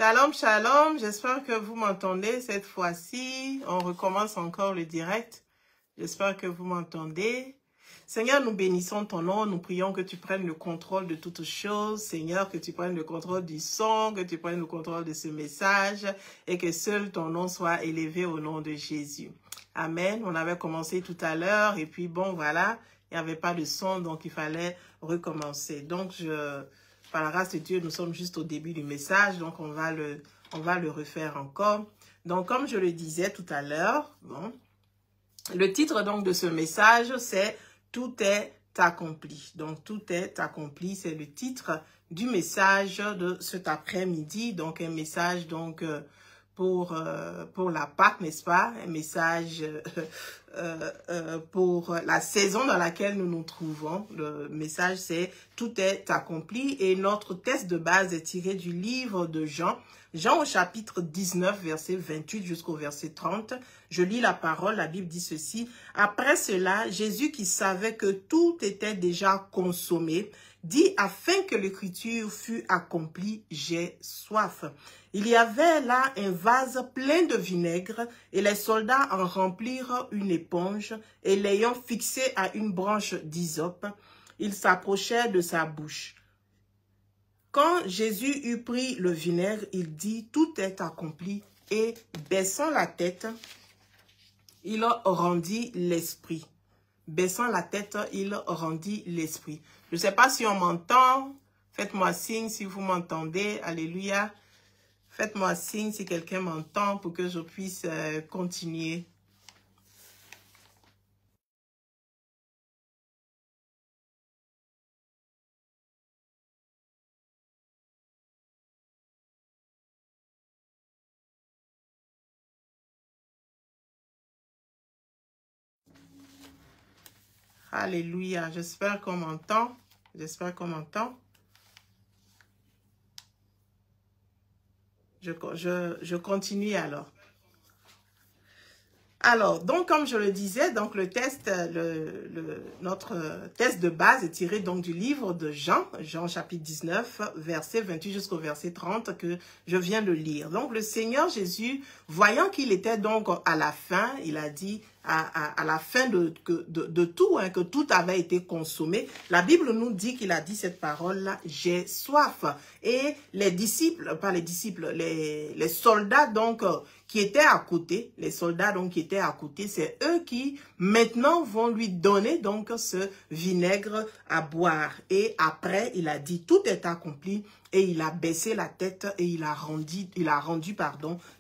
Shalom, shalom. J'espère que vous m'entendez cette fois-ci. On recommence encore le direct. J'espère que vous m'entendez. Seigneur, nous bénissons ton nom. Nous prions que tu prennes le contrôle de toutes choses. Seigneur, que tu prennes le contrôle du son, que tu prennes le contrôle de ce message et que seul ton nom soit élevé au nom de Jésus. Amen. On avait commencé tout à l'heure et puis bon, voilà, il n'y avait pas de son, donc il fallait recommencer. Donc, par la grâce de Dieu, nous sommes juste au début du message, donc on va le refaire encore. Donc, comme je le disais tout à l'heure, bon, le titre donc de ce message, c'est « Tout est accompli ». Donc, « Tout est accompli », c'est le titre du message de cet après-midi. Donc, un message donc pour la Pâque, n'est-ce pas? Un message pour la saison dans laquelle nous nous trouvons. Le message, c'est « Tout est accompli » et notre texte de base est tiré du livre de Jean. Jean au chapitre 19, verset 28 jusqu'au verset 30. Je lis la parole, la Bible dit ceci. « Après cela, Jésus qui savait que tout était déjà consommé, dit afin que l'écriture fût accomplie, j'ai soif. Il y avait là un vase plein de vinaigre et les soldats en remplirent une éponge et l'ayant fixé à une branche d'hysope, ils s'approchèrent de sa bouche. Quand Jésus eut pris le vinaigre, il dit « Tout est accompli » et baissant la tête, il rendit l'esprit. Baissant la tête, il rendit l'esprit. Je ne sais pas si on m'entend. Faites-moi signe si vous m'entendez. Alléluia. Faites-moi signe si quelqu'un m'entend pour que je puisse continuer. Alléluia. J'espère qu'on m'entend. J'espère qu'on m'entend. Je continue alors. Alors, donc, comme je le disais, donc le test, notre test de base est tiré donc du livre de Jean, Jean chapitre 19, verset 28 jusqu'au verset 30 que je viens de lire. Donc, le Seigneur Jésus, voyant qu'il était donc à la fin, il a dit à la fin de tout, hein, que tout avait été consommé. La Bible nous dit qu'il a dit cette parole-là, j'ai soif. Et les disciples, pas les disciples, les soldats donc qui étaient à côté, les soldats donc qui étaient à côté, c'est eux qui maintenant vont lui donner donc ce vinaigre à boire. Et après, il a dit tout est accompli et il a baissé la tête et il a rendu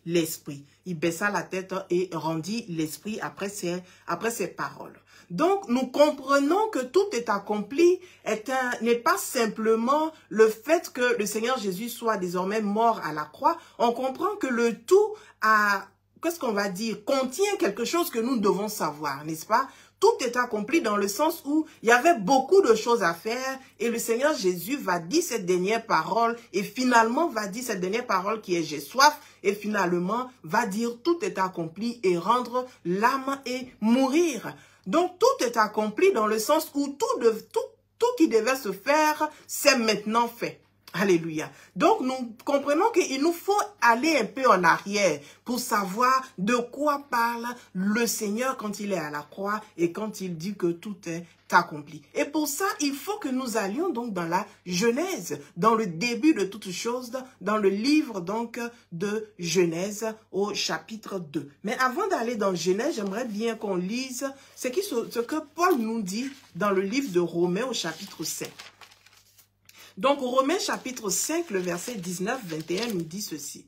l'esprit. Il baissa la tête et rendit l'esprit après ces paroles. Donc, nous comprenons que tout est accompli n'est pas simplement le fait que le Seigneur Jésus soit désormais mort à la croix. On comprend que le tout qu'est-ce qu'on va dire, contient quelque chose que nous devons savoir, n'est-ce pas? Tout est accompli dans le sens où il y avait beaucoup de choses à faire et le Seigneur Jésus va dire cette dernière parole et finalement va dire cette dernière parole qui est « j'ai soif » et finalement va dire « tout est accompli » et rendre l'âme et mourir. Donc tout est accompli dans le sens où tout qui devait se faire, c'est maintenant fait. Alléluia. Donc, nous comprenons qu'il nous faut aller un peu en arrière pour savoir de quoi parle le Seigneur quand il est à la croix et quand il dit que tout est accompli. Et pour ça, il faut que nous allions donc dans la Genèse, dans le début de toutes choses, dans le livre donc de Genèse au chapitre 2. Mais avant d'aller dans Genèse, j'aimerais bien qu'on lise ce que Paul nous dit dans le livre de Romains au chapitre 5. Donc, Romains chapitre 5, le verset 19-21 nous dit ceci.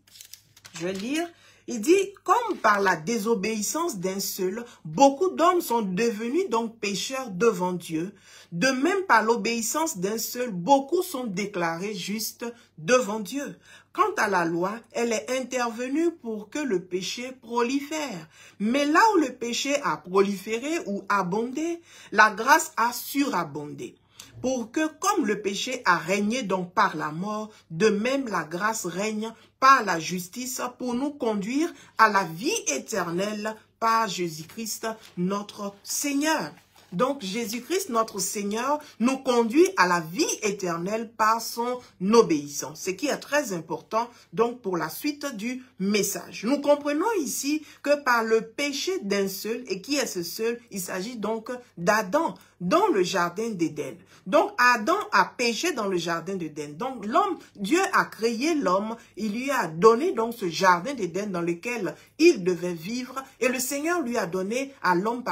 Je vais lire. Il dit, comme par la désobéissance d'un seul, beaucoup d'hommes sont devenus donc pécheurs devant Dieu. De même, par l'obéissance d'un seul, beaucoup sont déclarés justes devant Dieu. Quant à la loi, elle est intervenue pour que le péché prolifère. Mais là où le péché a proliféré ou abondé, la grâce a surabondé. Pour que, comme le péché a régné donc par la mort, de même la grâce règne par la justice pour nous conduire à la vie éternelle par Jésus-Christ notre Seigneur. Donc, Jésus-Christ, notre Seigneur, nous conduit à la vie éternelle par son obéissance. Ce qui est très important, donc, pour la suite du message. Nous comprenons ici que par le péché d'un seul, et qui est ce seul? Il s'agit donc d'Adam, dans le jardin d'Éden. Donc, Adam a péché dans le jardin d'Éden. Donc, l'homme, Dieu a créé l'homme, il lui a donné donc ce jardin d'Éden dans lequel il devait vivre, et le Seigneur lui a donné à l'homme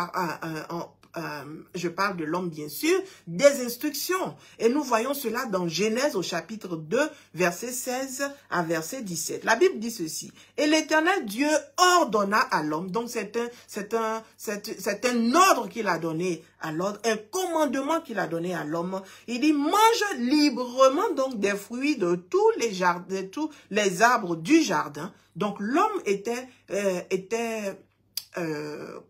je parle de l'homme bien sûr, des instructions. Et nous voyons cela dans Genèse au chapitre 2, verset 16 à verset 17. La Bible dit ceci. Et l'Éternel Dieu ordonna à l'homme, donc c'est un ordre qu'il a donné à l'homme, un commandement qu'il a donné à l'homme. Il dit, mange librement donc des fruits de tous les jardins, de tous les arbres du jardin. Donc l'homme était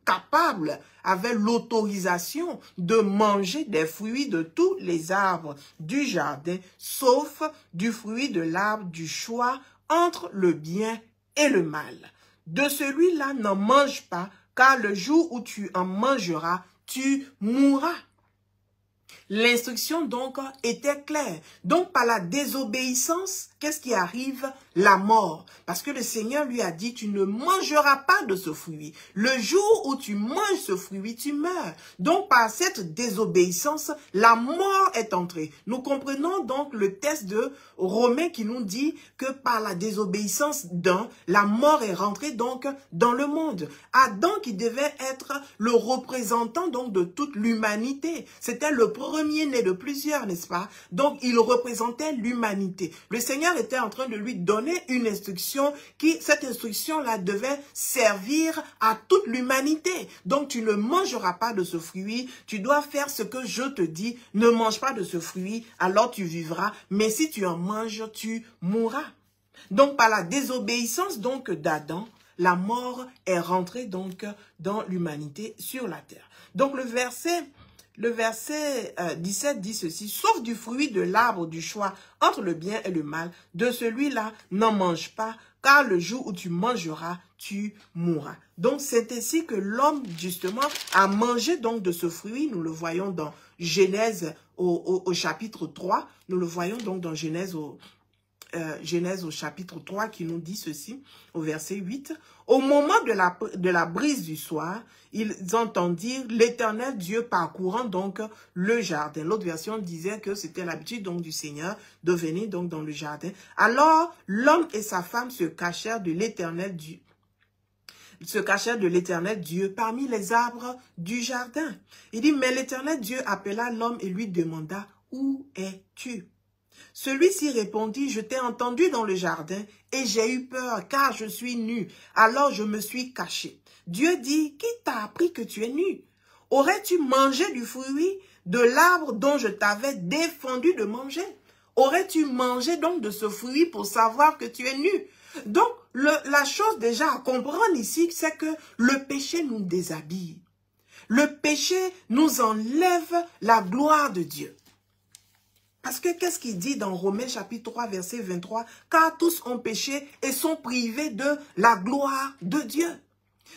capable, avait l'autorisation de manger des fruits de tous les arbres du jardin, sauf du fruit de l'arbre du choix entre le bien et le mal. De celui-là, n'en mange pas, car le jour où tu en mangeras, tu mourras. L'instruction donc était claire. Donc par la désobéissance, qu'est-ce qui arrive? La mort. Parce que le Seigneur lui a dit, tu ne mangeras pas de ce fruit. Le jour où tu manges ce fruit, tu meurs. Donc par cette désobéissance, la mort est entrée. Nous comprenons donc le texte de Romains qui nous dit que par la désobéissance d'un, la mort est rentrée donc dans le monde. Adam qui devait être le représentant donc de toute l'humanité. C'était le premier-né de plusieurs, n'est-ce pas? Donc il représentait l'humanité. Le Seigneur était en train de lui donner une instruction cette instruction-là devait servir à toute l'humanité. Donc tu ne mangeras pas de ce fruit, tu dois faire ce que je te dis, ne mange pas de ce fruit, alors tu vivras, mais si tu en manges, tu mourras. Donc par la désobéissance donc d'Adam, la mort est rentrée donc dans l'humanité sur la terre. Donc le verset 17 dit ceci, sauf du fruit de l'arbre du choix entre le bien et le mal, de celui-là n'en mange pas, car le jour où tu mangeras, tu mourras. Donc c'est ainsi que l'homme justement a mangé donc de ce fruit, nous le voyons dans Genèse au chapitre 3, nous le voyons donc dans Genèse au chapitre 3 qui nous dit ceci, au verset 8. Au moment de la brise du soir, ils entendirent l'Éternel Dieu parcourant donc le jardin. L'autre version disait que c'était l'habitude donc du Seigneur de venir donc dans le jardin. Alors l'homme et sa femme se cachèrent de l'Éternel Dieu parmi les arbres du jardin. Il dit, mais l'Éternel Dieu appela l'homme et lui demanda, où es-tu? Celui-ci répondit, je t'ai entendu dans le jardin et j'ai eu peur car je suis nu. Alors je me suis caché. Dieu dit, qui t'a appris que tu es nu? Aurais-tu mangé du fruit de l'arbre dont je t'avais défendu de manger? Aurais-tu mangé donc de ce fruit pour savoir que tu es nu? Donc la chose déjà à comprendre ici, c'est que le péché nous déshabille. Le péché nous enlève la gloire de Dieu. Parce que qu'est-ce qu'il dit dans Romains chapitre 3 verset 23? Car tous ont péché et sont privés de la gloire de Dieu.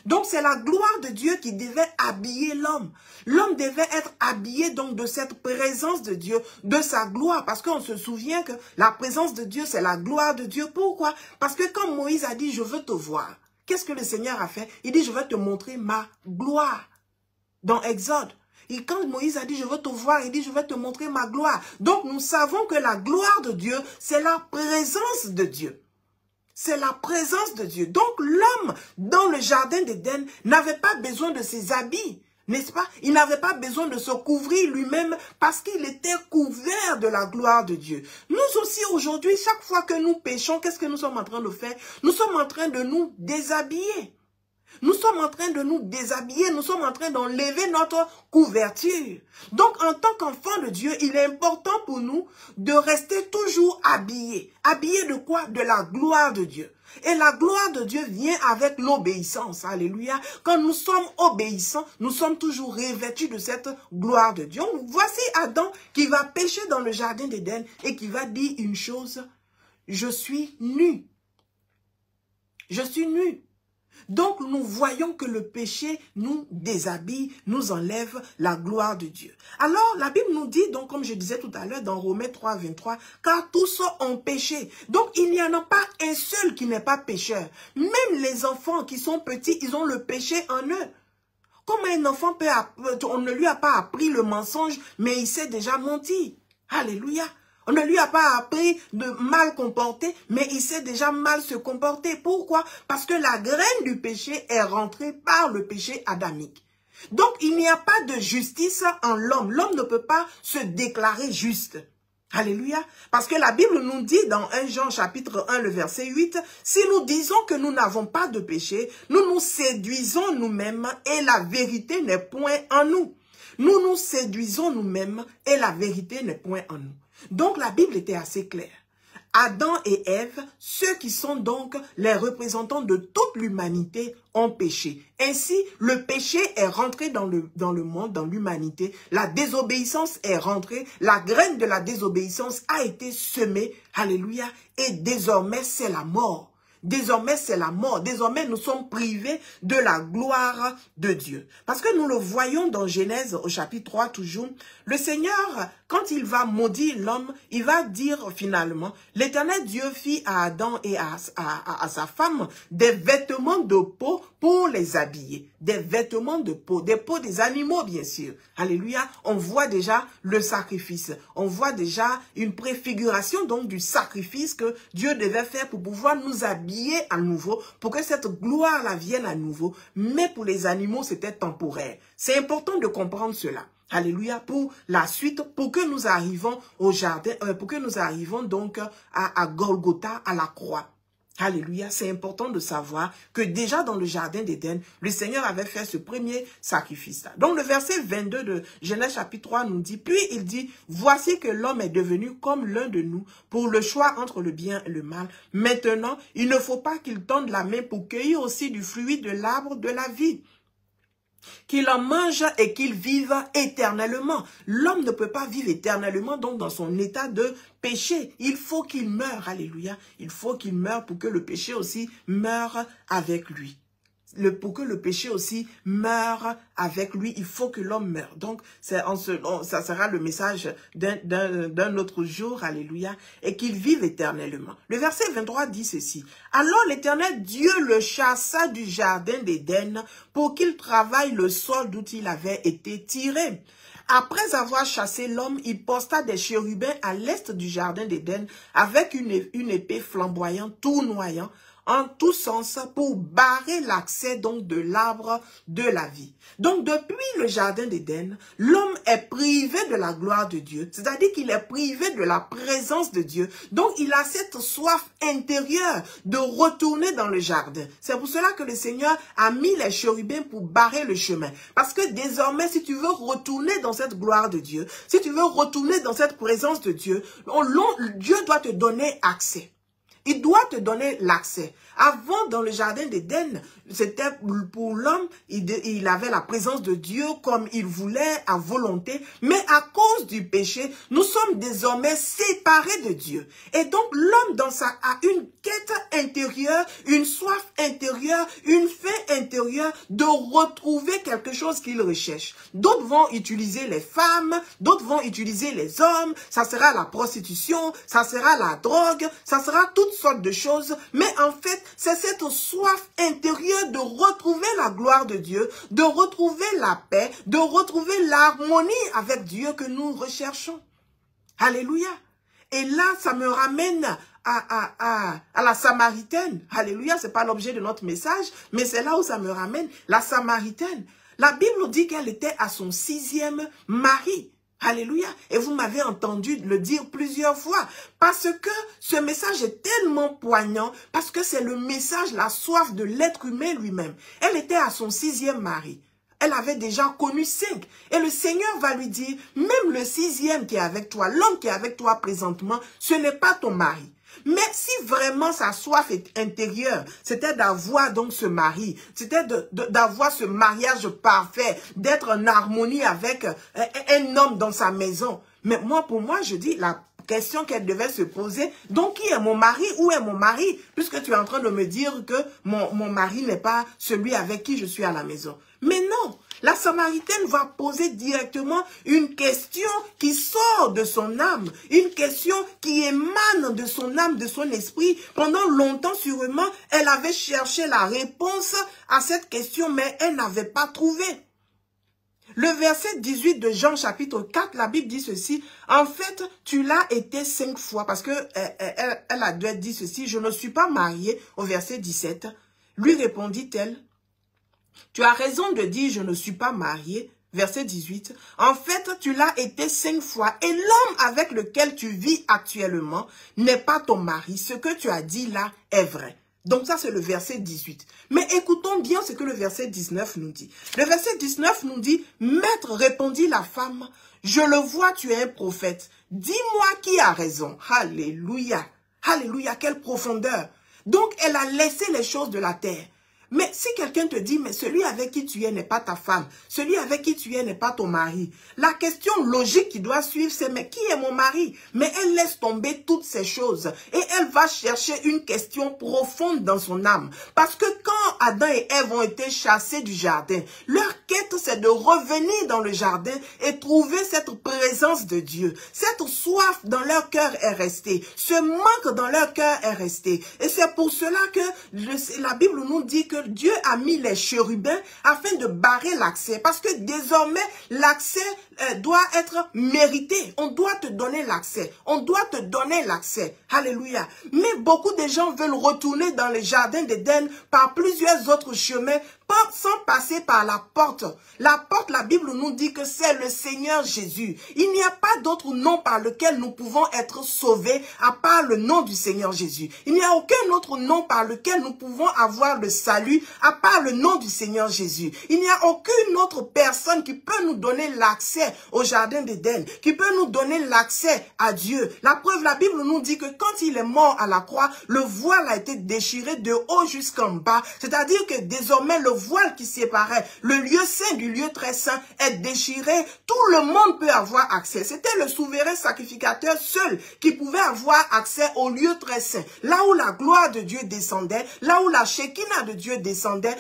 Donc c'est la gloire de Dieu qui devait habiller l'homme. L'homme devait être habillé donc de cette présence de Dieu, de sa gloire. Parce qu'on se souvient que la présence de Dieu, c'est la gloire de Dieu. Pourquoi? Parce que quand Moïse a dit, je veux te voir, qu'est-ce que le Seigneur a fait? Il dit, je vais te montrer ma gloire. Dans Exode. Et quand Moïse a dit, je veux te voir, il dit, je vais te montrer ma gloire. Donc, nous savons que la gloire de Dieu, c'est la présence de Dieu. C'est la présence de Dieu. Donc, l'homme, dans le jardin d'Éden, n'avait pas besoin de ses habits, n'est-ce pas? Il n'avait pas besoin de se couvrir lui-même parce qu'il était couvert de la gloire de Dieu. Nous aussi, aujourd'hui, chaque fois que nous péchons, qu'est-ce que nous sommes en train de faire? Nous sommes en train de nous déshabiller. Nous sommes en train de nous déshabiller, nous sommes en train d'enlever notre couverture. Donc, en tant qu'enfant de Dieu, il est important pour nous de rester toujours habillés. Habillés de quoi? De la gloire de Dieu. Et la gloire de Dieu vient avec l'obéissance. Alléluia. Quand nous sommes obéissants, nous sommes toujours revêtus de cette gloire de Dieu. Voici Adam qui va pécher dans le jardin d'Éden et qui va dire une chose. Je suis nu. Je suis nu. Donc, nous voyons que le péché nous déshabille, nous enlève la gloire de Dieu. Alors, la Bible nous dit, donc, comme je disais tout à l'heure, dans Romains 3, 23, car tous ont péché. Donc, il n'y en a pas un seul qui n'est pas pécheur. Même les enfants qui sont petits, ils ont le péché en eux. Comment un enfant peut, on ne lui a pas appris le mensonge, mais il sait déjà mentir. Alléluia. On ne lui a pas appris de mal comporter, mais il sait déjà mal se comporter. Pourquoi? Parce que la graine du péché est rentrée par le péché adamique. Donc, il n'y a pas de justice en l'homme. L'homme ne peut pas se déclarer juste. Alléluia. Parce que la Bible nous dit dans 1 Jean chapitre 1, le verset 8, « Si nous disons que nous n'avons pas de péché, nous nous séduisons nous-mêmes et la vérité n'est point en nous. » Nous nous séduisons nous-mêmes et la vérité n'est point en nous. Donc la Bible était assez claire. Adam et Ève, ceux qui sont donc les représentants de toute l'humanité, ont péché. Ainsi, le péché est rentré dans le monde, dans l'humanité. La désobéissance est rentrée. La graine de la désobéissance a été semée. Alléluia. Et désormais, c'est la mort. Désormais, c'est la mort. Désormais, nous sommes privés de la gloire de Dieu. Parce que nous le voyons dans Genèse au chapitre 3 toujours. Le Seigneur, quand il va maudire l'homme, il va dire finalement, l'Éternel Dieu fit à Adam et à sa femme des vêtements de peau pour les habiller. Des vêtements de peau, des peaux des animaux bien sûr. Alléluia. On voit déjà le sacrifice. On voit déjà une préfiguration donc du sacrifice que Dieu devait faire pour pouvoir nous habiller à nouveau, pour que cette gloire-là vienne à nouveau. Mais pour les animaux, c'était temporaire. C'est important de comprendre cela. Alléluia, pour la suite, pour que nous arrivons au jardin, pour que nous arrivons donc à Golgotha, à la croix. Alléluia, c'est important de savoir que déjà dans le jardin d'Éden, le Seigneur avait fait ce premier sacrifice-là. Donc le verset 22 de Genèse chapitre 3 nous dit, puis il dit, voici que l'homme est devenu comme l'un de nous pour le choix entre le bien et le mal. Maintenant, il ne faut pas qu'il tende la main pour cueillir aussi du fruit de l'arbre de la vie, qu'il en mange et qu'il vive éternellement. L'homme ne peut pas vivre éternellement donc dans son état de péché. Il faut qu'il meure, alléluia. Il faut qu'il meure pour que le péché aussi meure avec lui. Pour que le péché aussi meure avec lui, il faut que l'homme meure. Donc, ça sera le message d'un autre jour, alléluia, et qu'il vive éternellement. Le verset 23 dit ceci. Alors l'Éternel Dieu le chassa du jardin d'Éden pour qu'il travaille le sol d'où il avait été tiré. Après avoir chassé l'homme, il posta des chérubins à l'est du jardin d'Éden avec une épée flamboyante, tournoyant, en tous sens pour barrer l'accès donc de l'arbre de la vie. Donc depuis le jardin d'Éden, l'homme est privé de la gloire de Dieu, c'est-à-dire qu'il est privé de la présence de Dieu. Donc il a cette soif intérieure de retourner dans le jardin. C'est pour cela que le Seigneur a mis les chérubins pour barrer le chemin. Parce que désormais, si tu veux retourner dans cette gloire de Dieu, si tu veux retourner dans cette présence de Dieu, Dieu doit te donner accès. Il doit te donner l'accès. Avant, dans le jardin d'Éden, c'était pour l'homme, il avait la présence de Dieu comme il voulait, à volonté. Mais à cause du péché, nous sommes désormais séparés de Dieu. Et donc, l'homme a une quête intérieure, une soif intérieure, une faim intérieure de retrouver quelque chose qu'il recherche. D'autres vont utiliser les femmes, d'autres vont utiliser les hommes. Ça sera la prostitution, ça sera la drogue, ça sera toutes sortes de choses. Mais en fait, c'est cette soif intérieure de retrouver la gloire de Dieu, de retrouver la paix, de retrouver l'harmonie avec Dieu que nous recherchons. Alléluia. Et là, ça me ramène à la Samaritaine. Alléluia, c'est pas l'objet de notre message, mais c'est là où ça me ramène. La Samaritaine. La Bible nous dit qu'elle était à son 6e mari. Alléluia. Et vous m'avez entendu le dire plusieurs fois. Parce que ce message est tellement poignant. Parce que c'est le message, la soif de l'être humain lui-même. Elle était à son 6e mari. Elle avait déjà connu 5. Et le Seigneur va lui dire, même le 6e qui est avec toi, l'homme qui est avec toi présentement, ce n'est pas ton mari. Mais si vraiment sa soif intérieure, c'était d'avoir donc ce mari, c'était d'avoir ce mariage parfait, d'être en harmonie avec un homme dans sa maison. Mais pour moi, je dis, question qu'elle devait se poser. Donc, qui est mon mari? Où est mon mari? Puisque tu es en train de me dire que mon mari n'est pas celui avec qui je suis à la maison. Mais non, la Samaritaine va poser directement une question qui sort de son âme, une question qui émane de son âme, de son esprit. Pendant longtemps, sûrement, elle avait cherché la réponse à cette question, mais elle n'avait pas trouvé. Le verset 18 de Jean chapitre 4, la Bible dit ceci. En fait, tu l'as été 5 fois, parce que elle a dû dire ceci. Je ne suis pas mariée, au verset 17. Lui répondit-elle. Tu as raison de dire je ne suis pas mariée. Verset 18. En fait, tu l'as été 5 fois et l'homme avec lequel tu vis actuellement n'est pas ton mari. Ce que tu as dit là est vrai. Donc ça, c'est le verset 18. Mais écoutons bien ce que le verset 19 nous dit. Le verset 19 nous dit, « Maître, répondit la femme, je le vois, tu es un prophète. Dis-moi qui a raison. » Alléluia. Alléluia, quelle profondeur. Donc, elle a laissé les choses de la terre. Mais si quelqu'un te dit, mais celui avec qui tu es n'est pas ta femme, celui avec qui tu es n'est pas ton mari, la question logique qui doit suivre, c'est, mais qui est mon mari? Mais elle laisse tomber toutes ces choses et elle va chercher une question profonde dans son âme. Parce que quand Adam et Ève ont été chassés du jardin, leur quête, c'est de revenir dans le jardin et trouver cette présence de Dieu. Cette soif dans leur cœur est restée. Ce manque dans leur cœur est resté. Et c'est pour cela que la Bible nous dit que Dieu a mis les chérubins afin de barrer l'accès. Parce que désormais, l'accès doit être mérité. On doit te donner l'accès. On doit te donner l'accès. Alléluia. Mais beaucoup de gens veulent retourner dans le jardin d'Éden par plusieurs autres chemins, sans passer par la porte. La porte, la Bible nous dit que c'est le Seigneur Jésus. Il n'y a pas d'autre nom par lequel nous pouvons être sauvés à part le nom du Seigneur Jésus. Il n'y a aucun autre nom par lequel nous pouvons avoir le salut à part le nom du Seigneur Jésus. Il n'y a aucune autre personne qui peut nous donner l'accès au jardin d'Éden, qui peut nous donner l'accès à Dieu. La preuve, la Bible nous dit que quand il est mort à la croix, le voile a été déchiré de haut jusqu'en bas. C'est-à-dire que désormais, le voile qui séparait le lieu saint du lieu très saint est déchiré. Tout le monde peut avoir accès. C'était le souverain sacrificateur seul qui pouvait avoir accès au lieu très saint. Là où la gloire de Dieu descendait, là où la Shekinah de Dieu descendait,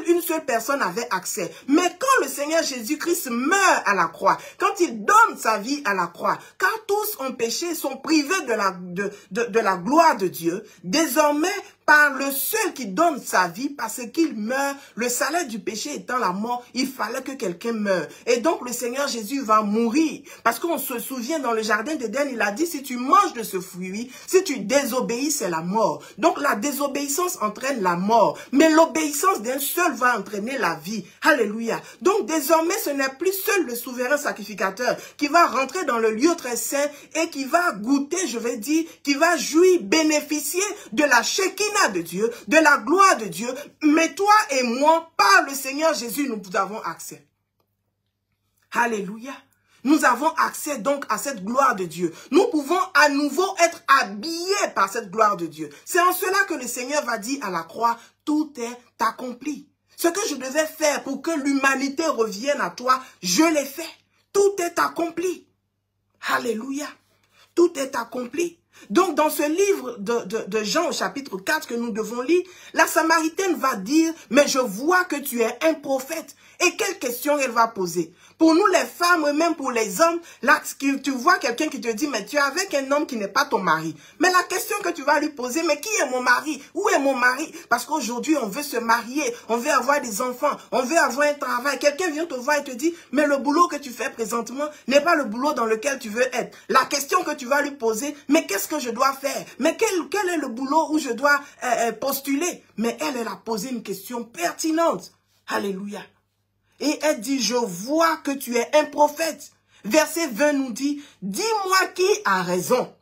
une seule personne avait accès. Mais quand le Seigneur Jésus-Christ meurt à la croix, quand il donne sa vie à la croix, car tous ont péché et sont privés de la gloire de Dieu, désormais, par le seul qui donne sa vie, parce qu'il meurt, le salaire du péché étant la mort, il fallait que quelqu'un meure. Et donc le Seigneur Jésus va mourir. Parce qu'on se souvient dans le jardin d'Éden, il a dit, si tu manges de ce fruit, si tu désobéis, c'est la mort. Donc la désobéissance entraîne la mort. Mais l'obéissance d'un seul va entraîner la vie. Alléluia. Donc désormais, ce n'est plus seul le souverain sacrificateur qui va rentrer dans le lieu très saint et qui va goûter, je vais dire, qui va jouir, bénéficier de la Shekinah de Dieu, de la gloire de Dieu, mais toi et moi, par le Seigneur Jésus, nous avons accès. Alléluia. Nous avons accès donc à cette gloire de Dieu. Nous pouvons à nouveau être habillés par cette gloire de Dieu. C'est en cela que le Seigneur va dire à la croix, tout est accompli. Ce que je devais faire pour que l'humanité revienne à toi, je l'ai fait. Tout est accompli. Alléluia. Tout est accompli. Donc, dans ce livre de Jean au chapitre 4 que nous devons lire, la Samaritaine va dire, mais je vois que tu es un prophète. Et quelle question elle va poser? Pour nous les femmes, même pour les hommes, là, tu vois quelqu'un qui te dit, mais tu es avec un homme qui n'est pas ton mari. Mais la question que tu vas lui poser, mais qui est mon mari? Où est mon mari? Parce qu'aujourd'hui, on veut se marier, on veut avoir des enfants, on veut avoir un travail. Quelqu'un vient te voir et te dit, mais le boulot que tu fais présentement n'est pas le boulot dans lequel tu veux être. La question que tu vas lui poser, mais qu'est-ce que je dois faire? Mais quel est le boulot où je dois postuler? Mais elle a posé une question pertinente. Alléluia. Et elle dit, je vois que tu es un prophète. Verset 20 nous dit, dis-moi qui a raison.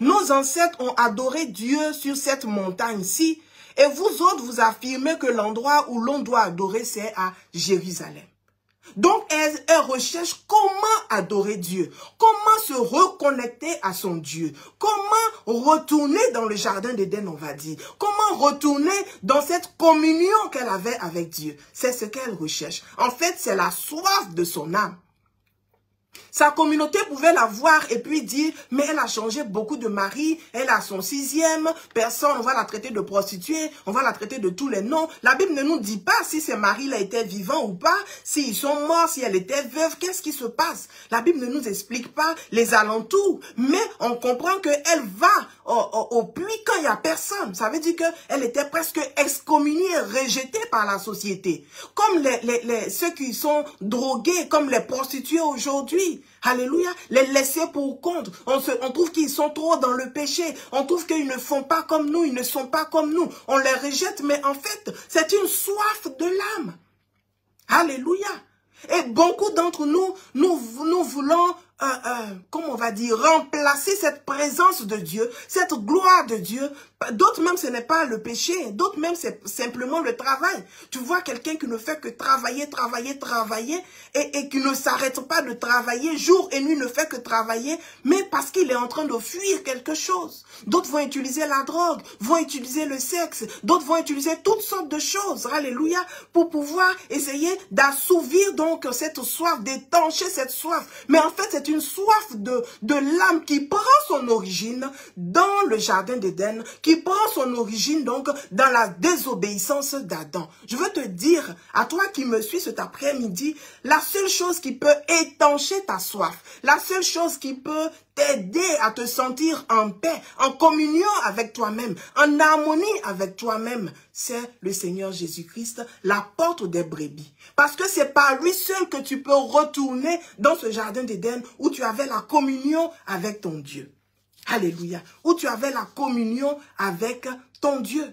Nos ancêtres ont adoré Dieu sur cette montagne-ci, et vous autres, vous affirmez que l'endroit où l'on doit adorer, c'est à Jérusalem. Donc, elle recherche comment adorer Dieu, comment se reconnecter à son Dieu, comment retourner dans le jardin d'Éden, on va dire, comment retourner dans cette communion qu'elle avait avec Dieu. C'est ce qu'elle recherche. En fait, c'est la soif de son âme. Sa communauté pouvait la voir et puis dire, mais elle a changé beaucoup de maris, elle a son 6e, personne, on va la traiter de prostituée, on va la traiter de tous les noms. La Bible ne nous dit pas si ces maris-là étaient vivants ou pas, s'ils sont morts, si elle était veuve, qu'est-ce qui se passe? La Bible ne nous explique pas les alentours, mais on comprend qu'elle va au puits quand il n'y a personne. Ça veut dire qu'elle était presque excommuniée, rejetée par la société. Comme ceux qui sont drogués, comme les prostituées aujourd'hui. Alléluia, les laisser pour compte. On trouve qu'ils sont trop dans le péché. On trouve qu'ils ne font pas comme nous, ils ne sont pas comme nous. On les rejette, mais en fait, c'est une soif de l'âme. Alléluia. Et beaucoup d'entre nous, nous voulons, comment on va dire, remplacer cette présence de Dieu, cette gloire de Dieu. D'autres même, ce n'est pas le péché. D'autres même, c'est simplement le travail. Tu vois quelqu'un qui ne fait que travailler, travailler, travailler et qui ne s'arrête pas de travailler jour et nuit, ne fait que travailler, mais parce qu'il est en train de fuir quelque chose. D'autres vont utiliser la drogue, vont utiliser le sexe, d'autres vont utiliser toutes sortes de choses, alléluia, pour pouvoir essayer d'assouvir donc cette soif, d'étancher cette soif. Mais en fait, c'est une soif de l'âme qui prend son origine dans le jardin d'Éden, qui prend son origine donc dans la désobéissance d'Adam. Je veux te dire, à toi qui me suis cet après-midi, la seule chose qui peut étancher ta soif, la seule chose qui peut t'aider à te sentir en paix, en communion avec toi-même, en harmonie avec toi-même, c'est le Seigneur Jésus-Christ, la porte des brebis. Parce que c'est par lui seul que tu peux retourner dans ce jardin d'Éden où tu avais la communion avec ton Dieu. Alléluia. Où tu avais la communion avec ton Dieu.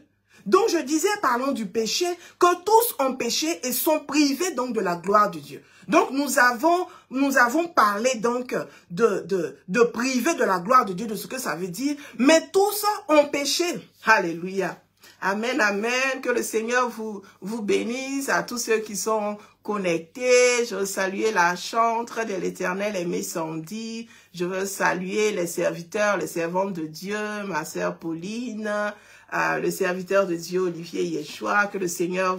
Donc je disais, parlons du péché, que tous ont péché et sont privés donc de la gloire de Dieu. Donc nous avons parlé donc de priver de la gloire de Dieu, de ce que ça veut dire, mais tous ont péché. Alléluia. Amen, amen. Que le Seigneur vous bénisse, à tous ceux qui sont connectés. Je veux saluer la chantre de l'Éternel, aimée Sandy. Je veux saluer les serviteurs, les servantes de Dieu, ma sœur Pauline, le serviteur de Dieu, Olivier Yeshua. Que le Seigneur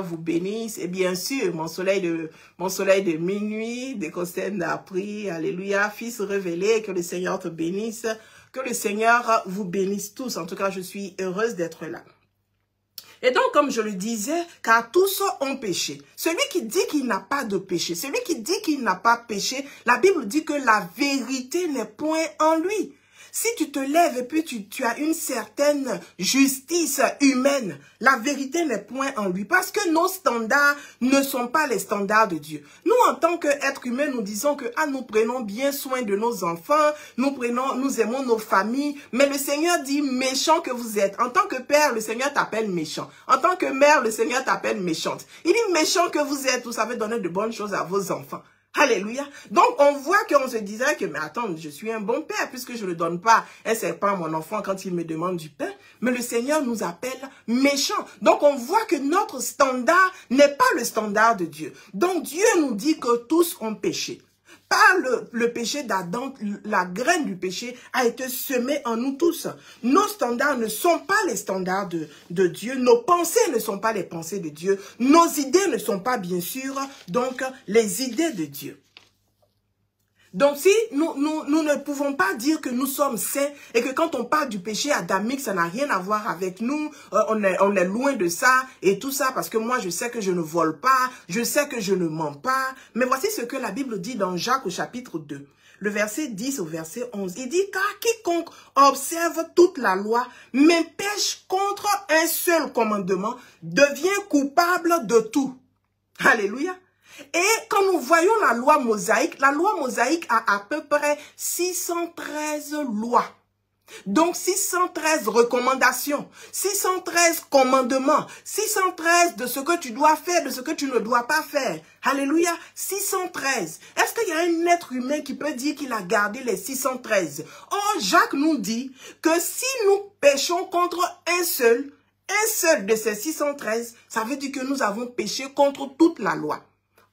vous bénisse. Et bien sûr, mon soleil de minuit, des Costènes d'Apri. Alléluia. Fils révélé, que le Seigneur te bénisse. Que le Seigneur vous bénisse tous. En tout cas, je suis heureuse d'être là. Et donc, comme je le disais, car tous ont péché. Celui qui dit qu'il n'a pas de péché, celui qui dit qu'il n'a pas péché, la Bible dit que la vérité n'est point en lui. Si tu te lèves et puis tu as une certaine justice humaine, la vérité n'est point en lui. Parce que nos standards ne sont pas les standards de Dieu. Nous, en tant qu'êtres humains, nous disons que nous prenons bien soin de nos enfants, nous aimons nos familles. Mais le Seigneur dit méchant que vous êtes. En tant que père, le Seigneur t'appelle méchant. En tant que mère, le Seigneur t'appelle méchante. Il dit méchant que vous êtes, vous savez donner de bonnes choses à vos enfants. Alléluia. Donc, on voit qu'on se disait que, mais attends, je suis un bon père puisque je ne donne pas un serpent à mon enfant quand il me demande du pain. Mais le Seigneur nous appelle méchants. Donc, on voit que notre standard n'est pas le standard de Dieu. Donc, Dieu nous dit que tous ont péché. Par le péché d'Adam, la graine du péché a été semée en nous tous. Nos standards ne sont pas les standards de Dieu. Nos pensées ne sont pas les pensées de Dieu. Nos idées ne sont pas, bien sûr, donc, les idées de Dieu. Donc, si nous ne pouvons pas dire que nous sommes saints et que quand on parle du péché adamique, ça n'a rien à voir avec nous, on est loin de ça et tout ça parce que moi, je sais que je ne vole pas, je sais que je ne mens pas. Mais voici ce que la Bible dit dans Jacques au chapitre 2, le verset 10 au verset 11. Il dit, car quiconque observe toute la loi, mais pêche contre un seul commandement, devient coupable de tout. Alléluia. Et quand nous voyons la loi mosaïque a à peu près 613 lois. Donc 613 recommandations, 613 commandements, 613 de ce que tu dois faire, de ce que tu ne dois pas faire. Alléluia, 613. Est-ce qu'il y a un être humain qui peut dire qu'il a gardé les 613? Or, Jacques nous dit que si nous péchons contre un seul de ces 613, ça veut dire que nous avons péché contre toute la loi.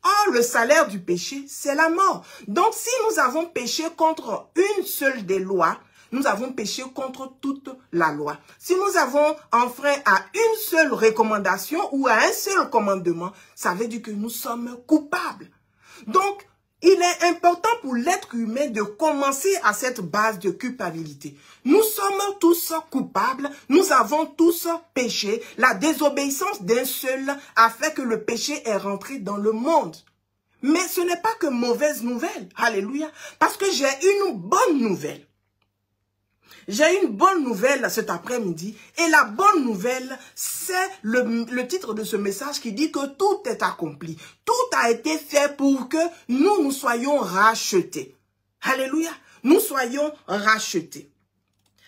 Or, le salaire du péché, c'est la mort. Donc, si nous avons péché contre une seule des lois, nous avons péché contre toute la loi. Si nous avons enfreint à une seule recommandation ou à un seul commandement, ça veut dire que nous sommes coupables. Donc, Il est important pour l'être humain de commencer à cette base de culpabilité. Nous sommes tous coupables, nous avons tous péché. La désobéissance d'un seul a fait que le péché est rentré dans le monde. Mais ce n'est pas que mauvaise nouvelle, alléluia, parce que j'ai une bonne nouvelle. J'ai une bonne nouvelle cet après-midi et la bonne nouvelle, c'est le titre de ce message qui dit que tout est accompli. Tout a été fait pour que nous soyons rachetés. Alléluia, nous soyons rachetés.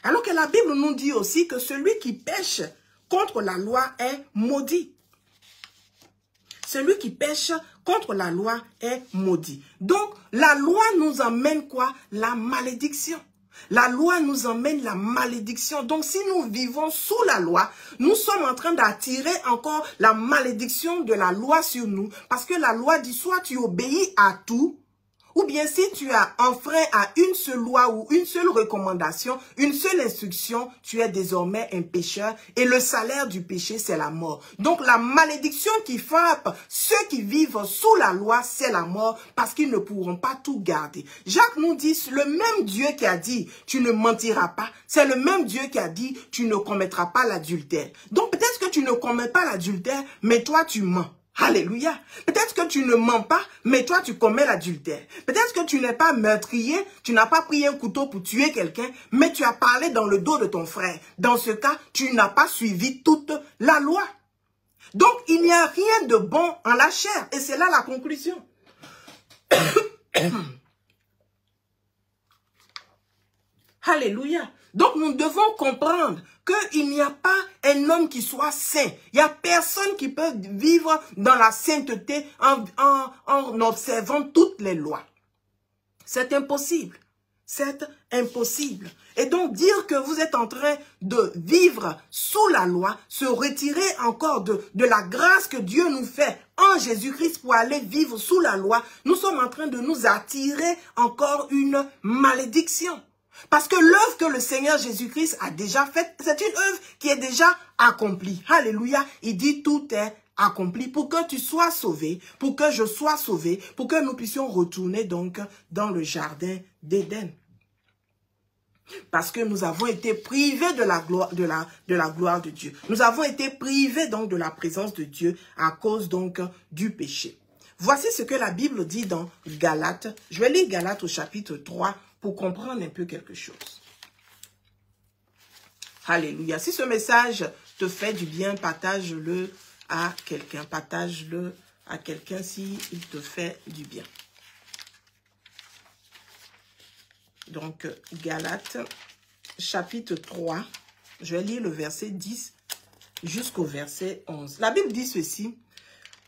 Alors que la Bible nous dit aussi que celui qui pêche contre la loi est maudit. Celui qui pêche contre la loi est maudit. Donc, la loi nous emmène quoi? La malédiction. La loi nous emmène la malédiction. Donc, si nous vivons sous la loi, nous sommes en train d'attirer encore la malédiction de la loi sur nous. Parce que la loi dit soit tu obéis à tout, ou bien si tu as enfreint à une seule loi ou une seule recommandation, une seule instruction, tu es désormais un pécheur et le salaire du péché, c'est la mort. Donc la malédiction qui frappe ceux qui vivent sous la loi, c'est la mort parce qu'ils ne pourront pas tout garder. Jacques nous dit, le même Dieu qui a dit, tu ne mentiras pas, c'est le même Dieu qui a dit, tu ne commettras pas l'adultère. Donc peut-être que tu ne commets pas l'adultère, mais toi tu mens. Alléluia. Peut-être que tu ne mens pas, mais toi tu commets l'adultère. Peut-être que tu n'es pas meurtrier, tu n'as pas pris un couteau pour tuer quelqu'un, mais tu as parlé dans le dos de ton frère. Dans ce cas, tu n'as pas suivi toute la loi. Donc, il n'y a rien de bon en la chair. Et c'est là la conclusion. Alléluia. Donc, nous devons comprendre qu'il n'y a pas un homme qui soit saint. Il n'y a personne qui peut vivre dans la sainteté en observant toutes les lois. C'est impossible. C'est impossible. Et donc, dire que vous êtes en train de vivre sous la loi, se retirer encore de la grâce que Dieu nous fait en Jésus-Christ pour aller vivre sous la loi, nous sommes en train de nous attirer encore une malédiction. Parce que l'œuvre que le Seigneur Jésus-Christ a déjà faite, c'est une œuvre qui est déjà accomplie. Alléluia. Il dit tout est accompli pour que tu sois sauvé, pour que je sois sauvé, pour que nous puissions retourner donc dans le jardin d'Éden. Parce que nous avons été privés de la gloire de Dieu. Nous avons été privés donc de la présence de Dieu à cause donc du péché. Voici ce que la Bible dit dans Galates. Je vais lire Galates au chapitre 3 pour comprendre un peu quelque chose. Alléluia. Si ce message te fait du bien, partage-le à quelqu'un. Partage-le à quelqu'un s'il te fait du bien. Donc, Galates, chapitre 3, je vais lire le verset 10 jusqu'au verset 11. La Bible dit ceci.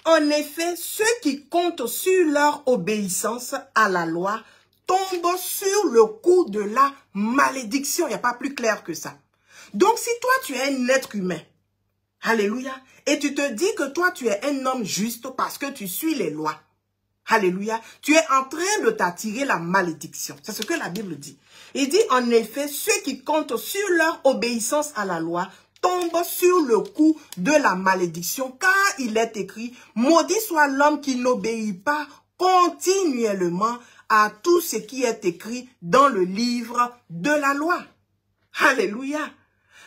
En effet, ceux qui comptent sur leur obéissance à la loi tombent sur le coup de la malédiction. Il n'y a pas plus clair que ça. Donc, si toi, tu es un être humain, alléluia, et tu te dis que toi, tu es un homme juste parce que tu suis les lois, alléluia, tu es en train de t'attirer la malédiction. C'est ce que la Bible dit. Il dit, en effet, ceux qui comptent sur leur obéissance à la loi tombent sur le coup de la malédiction, car il est écrit, maudit soit l'homme qui n'obéit pas continuellement à tout ce qui est écrit dans le livre de la loi. Alléluia.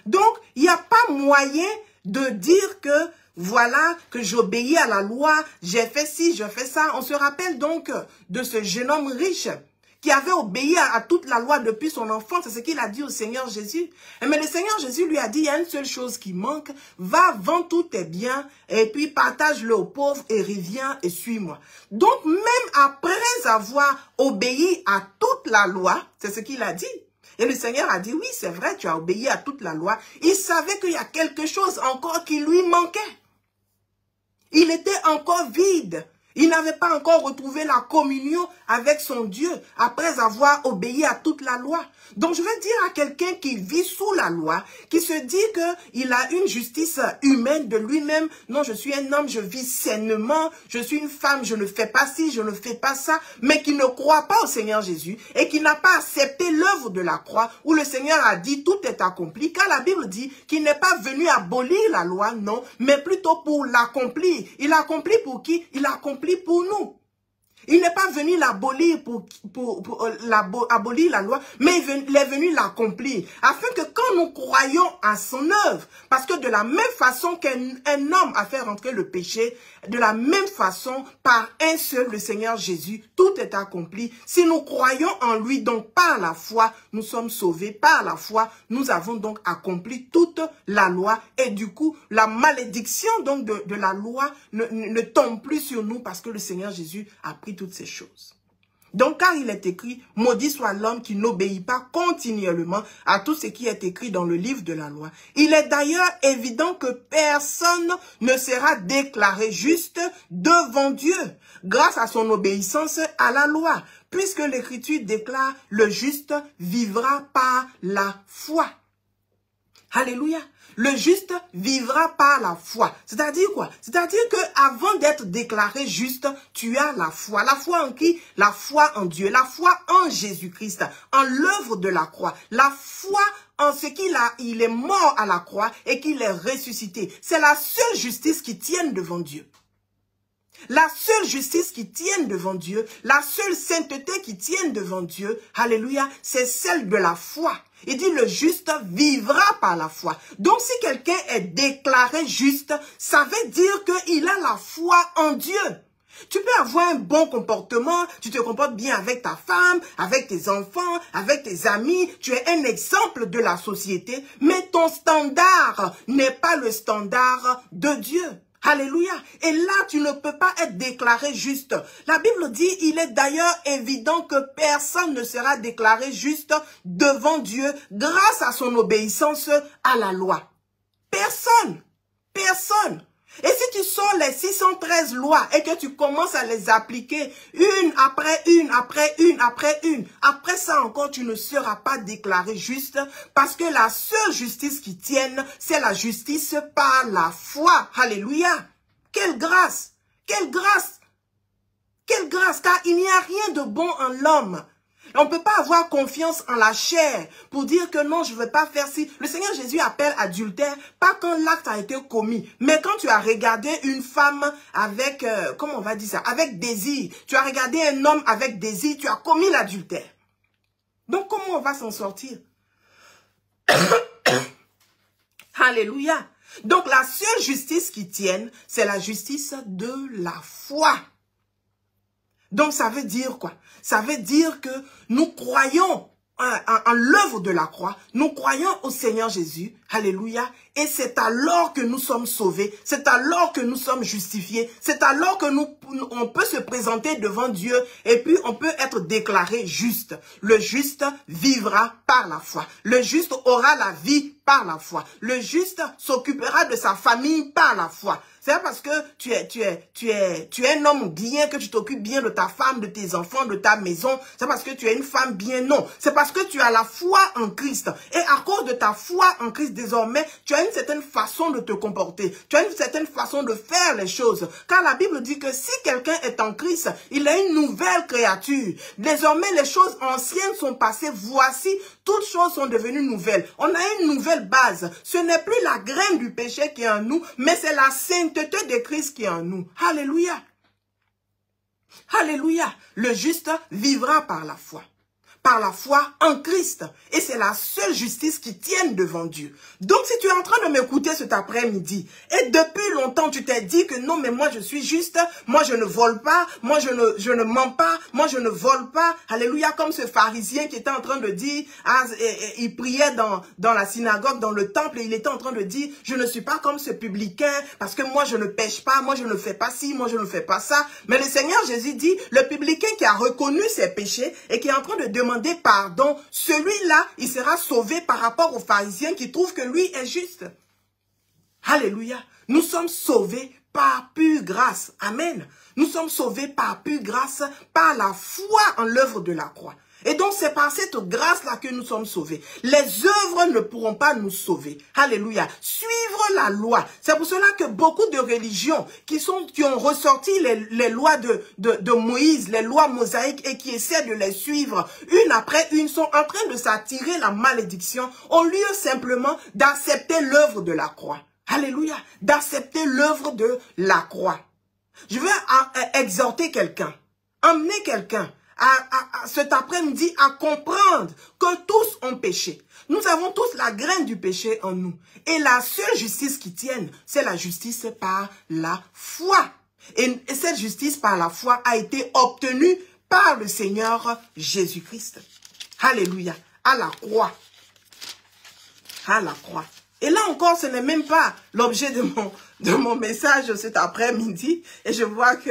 Donc, il n'y a pas moyen de dire que, voilà, que j'obéis à la loi, j'ai fait ci, je fais ça. On se rappelle donc de ce jeune homme riche qui avait obéi à toute la loi depuis son enfance. C'est ce qu'il a dit au Seigneur Jésus. Mais le Seigneur Jésus lui a dit, il y a une seule chose qui manque. Va, vends tous tes biens et puis partage-le aux pauvres et reviens et suis-moi. Donc, même après avoir obéi à toute la loi, c'est ce qu'il a dit. Et le Seigneur a dit, oui, c'est vrai, tu as obéi à toute la loi. Il savait qu'il y a quelque chose encore qui lui manquait. Il était encore vide. Il n'avait pas encore retrouvé la communion avec son Dieu après avoir obéi à toute la loi. Donc je veux dire à quelqu'un qui vit sous la loi, qui se dit qu'il a une justice humaine de lui-même. Non, je suis un homme, je vis sainement. Je suis une femme, je ne fais pas ci, je ne fais pas ça. Mais qui ne croit pas au Seigneur Jésus et qui n'a pas accepté l'œuvre de la croix où le Seigneur a dit tout est accompli. Car la Bible dit qu'il n'est pas venu abolir la loi, non, mais plutôt pour l'accomplir. Il a accompli pour qui? Il a accompli pour nous. Il n'est pas venu l'abolir pour abolir la loi, mais il est venu l'accomplir, afin que quand nous croyons à son œuvre, parce que de la même façon qu'un homme a fait rentrer le péché, de la même façon, par un seul, le Seigneur Jésus, tout est accompli. Si nous croyons en lui, donc par la foi, nous sommes sauvés. Par la foi, nous avons donc accompli toute la loi. Et du coup, la malédiction donc de la loi ne tombe plus sur nous parce que le Seigneur Jésus a pris toutes ces choses. Donc, car il est écrit, maudit soit l'homme qui n'obéit pas continuellement à tout ce qui est écrit dans le livre de la loi. Il est d'ailleurs évident que personne ne sera déclaré juste devant Dieu grâce à son obéissance à la loi, puisque l'Écriture déclare le juste vivra par la foi. Alléluia. Le juste vivra par la foi. C'est-à-dire quoi? C'est-à-dire que avant d'être déclaré juste, tu as la foi. La foi en qui? La foi en Dieu. La foi en Jésus-Christ, en l'œuvre de la croix. La foi en ce il est mort à la croix et qu'il est ressuscité. C'est la seule justice qui tienne devant Dieu. La seule justice qui tienne devant Dieu, la seule sainteté qui tienne devant Dieu, alléluia, c'est celle de la foi. Il dit le juste vivra par la foi. Donc si quelqu'un est déclaré juste, ça veut dire qu'il a la foi en Dieu. Tu peux avoir un bon comportement, tu te comportes bien avec ta femme, avec tes enfants, avec tes amis, tu es un exemple de la société, mais ton standard n'est pas le standard de Dieu. Alléluia. Et là, tu ne peux pas être déclaré juste. La Bible dit, il est d'ailleurs évident que personne ne sera déclaré juste devant Dieu grâce à son obéissance à la loi. Personne. Personne. Et si tu sors les 613 lois et que tu commences à les appliquer une après une, après une, après une, après ça encore, tu ne seras pas déclaré juste parce que la seule justice qui tienne, c'est la justice par la foi. Alléluia. Quelle grâce! Quelle grâce! Quelle grâce! Car il n'y a rien de bon en l'homme. On ne peut pas avoir confiance en la chair pour dire que non, je ne veux pas faire ci. Le Seigneur Jésus appelle adultère, pas quand l'acte a été commis, mais quand tu as regardé une femme avec, comment on va dire ça, avec désir. Tu as regardé un homme avec désir, tu as commis l'adultère. Donc comment on va s'en sortir? Alléluia. Donc la seule justice qui tienne, c'est la justice de la foi. Donc ça veut dire quoi? Ça veut dire que nous croyons en l'œuvre de la croix, nous croyons au Seigneur Jésus, alléluia, et c'est alors que nous sommes sauvés, c'est alors que nous sommes justifiés, c'est alors que on peut se présenter devant Dieu et puis on peut être déclaré juste. Le juste vivra par la foi, le juste aura la vie par la foi, le juste s'occupera de sa famille par la foi. C'est pas parce que tu es un homme bien que tu t'occupes bien de ta femme, de tes enfants, de ta maison. C'est parce que tu es une femme bien, non. C'est parce que tu as la foi en Christ. Et à cause de ta foi en Christ, désormais, tu as une certaine façon de te comporter. Tu as une certaine façon de faire les choses. Car la Bible dit que si quelqu'un est en Christ, il est une nouvelle créature. Désormais, les choses anciennes sont passées. Voici, toutes choses sont devenues nouvelles. On a une nouvelle base. Ce n'est plus la graine du péché qui est en nous, mais c'est la sainteté de Christ qui est en nous. Alléluia. Alléluia. Le juste vivra par la foi. Par la foi en Christ. Et c'est la seule justice qui tienne devant Dieu. Donc si tu es en train de m'écouter cet après-midi, et depuis longtemps tu t'es dit que non mais moi je suis juste, moi je ne vole pas, moi je ne mens pas, moi je ne vole pas. Alléluia, comme ce pharisien qui était en train de dire, il priait dans la synagogue, dans le temple, et il était en train de dire, je ne suis pas comme ce publicain, parce que moi je ne pêche pas, moi je ne fais pas ci, moi je ne fais pas ça. Mais le Seigneur Jésus dit, le publicain qui a reconnu ses péchés et qui est en train de demander pardon, celui-là, il sera sauvé par rapport au pharisien qui trouve que lui est juste. Alléluia. Nous sommes sauvés par pure grâce. Amen. Nous sommes sauvés par pure grâce, par la foi en l'œuvre de la croix. Et donc, c'est par cette grâce-là que nous sommes sauvés. Les œuvres ne pourront pas nous sauver. Alléluia. Suivre la loi. C'est pour cela que beaucoup de religions qui ont ressorti les lois de Moïse, les lois mosaïques, et qui essaient de les suivre une après une, sont en train de s'attirer la malédiction au lieu simplement d'accepter l'œuvre de la croix. Alléluia. D'accepter l'œuvre de la croix. Je vais exhorter quelqu'un. emmener quelqu'un cet après-midi à comprendre que tous ont péché. Nous avons tous la graine du péché en nous. Et la seule justice qui tienne, c'est la justice par la foi. Et cette justice par la foi a été obtenue par le Seigneur Jésus-Christ. Alléluia. À la croix. À la croix. Et là encore, ce n'est même pas l'objet de mon message cet après-midi. Et je vois que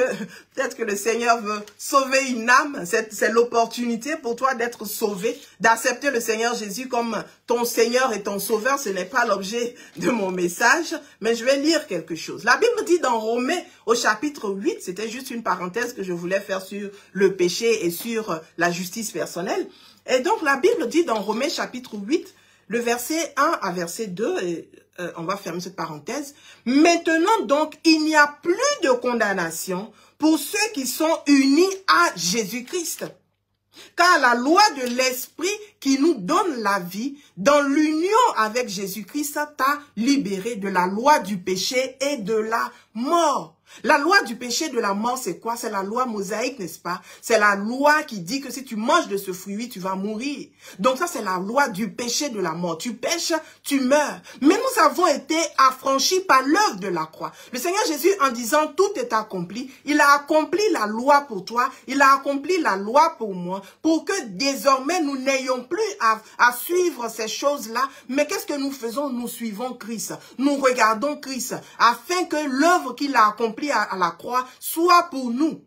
peut-être que le Seigneur veut sauver une âme. C'est l'opportunité pour toi d'être sauvé, d'accepter le Seigneur Jésus comme ton Seigneur et ton Sauveur. Ce n'est pas l'objet de mon message, mais je vais lire quelque chose. La Bible dit dans Romains au chapitre 8, c'était juste une parenthèse que je voulais faire sur le péché et sur la justice personnelle. Et donc la Bible dit dans Romains chapitre 8, le verset 1 à verset 2, et, on va fermer cette parenthèse. Maintenant donc, il n'y a plus de condamnation pour ceux qui sont unis à Jésus-Christ. Car la loi de l'Esprit qui nous donne la vie, dans l'union avec Jésus-Christ, t'a libéré de la loi du péché et de la mort. La loi du péché et de la mort, c'est quoi? C'est la loi mosaïque, n'est-ce pas? C'est la loi qui dit que si tu manges de ce fruit, tu vas mourir. Donc ça, c'est la loi du péché et de la mort. Tu pèches, tu meurs. Mais nous avons été affranchis par l'œuvre de la croix. Le Seigneur Jésus, en disant tout est accompli, il a accompli la loi pour toi, il a accompli la loi pour moi, pour que désormais nous n'ayons plus à suivre ces choses-là. Mais qu'est-ce que nous faisons? Nous suivons Christ. Nous regardons Christ, afin que l'œuvre qu'il a accomplie à la croix soit pour nous.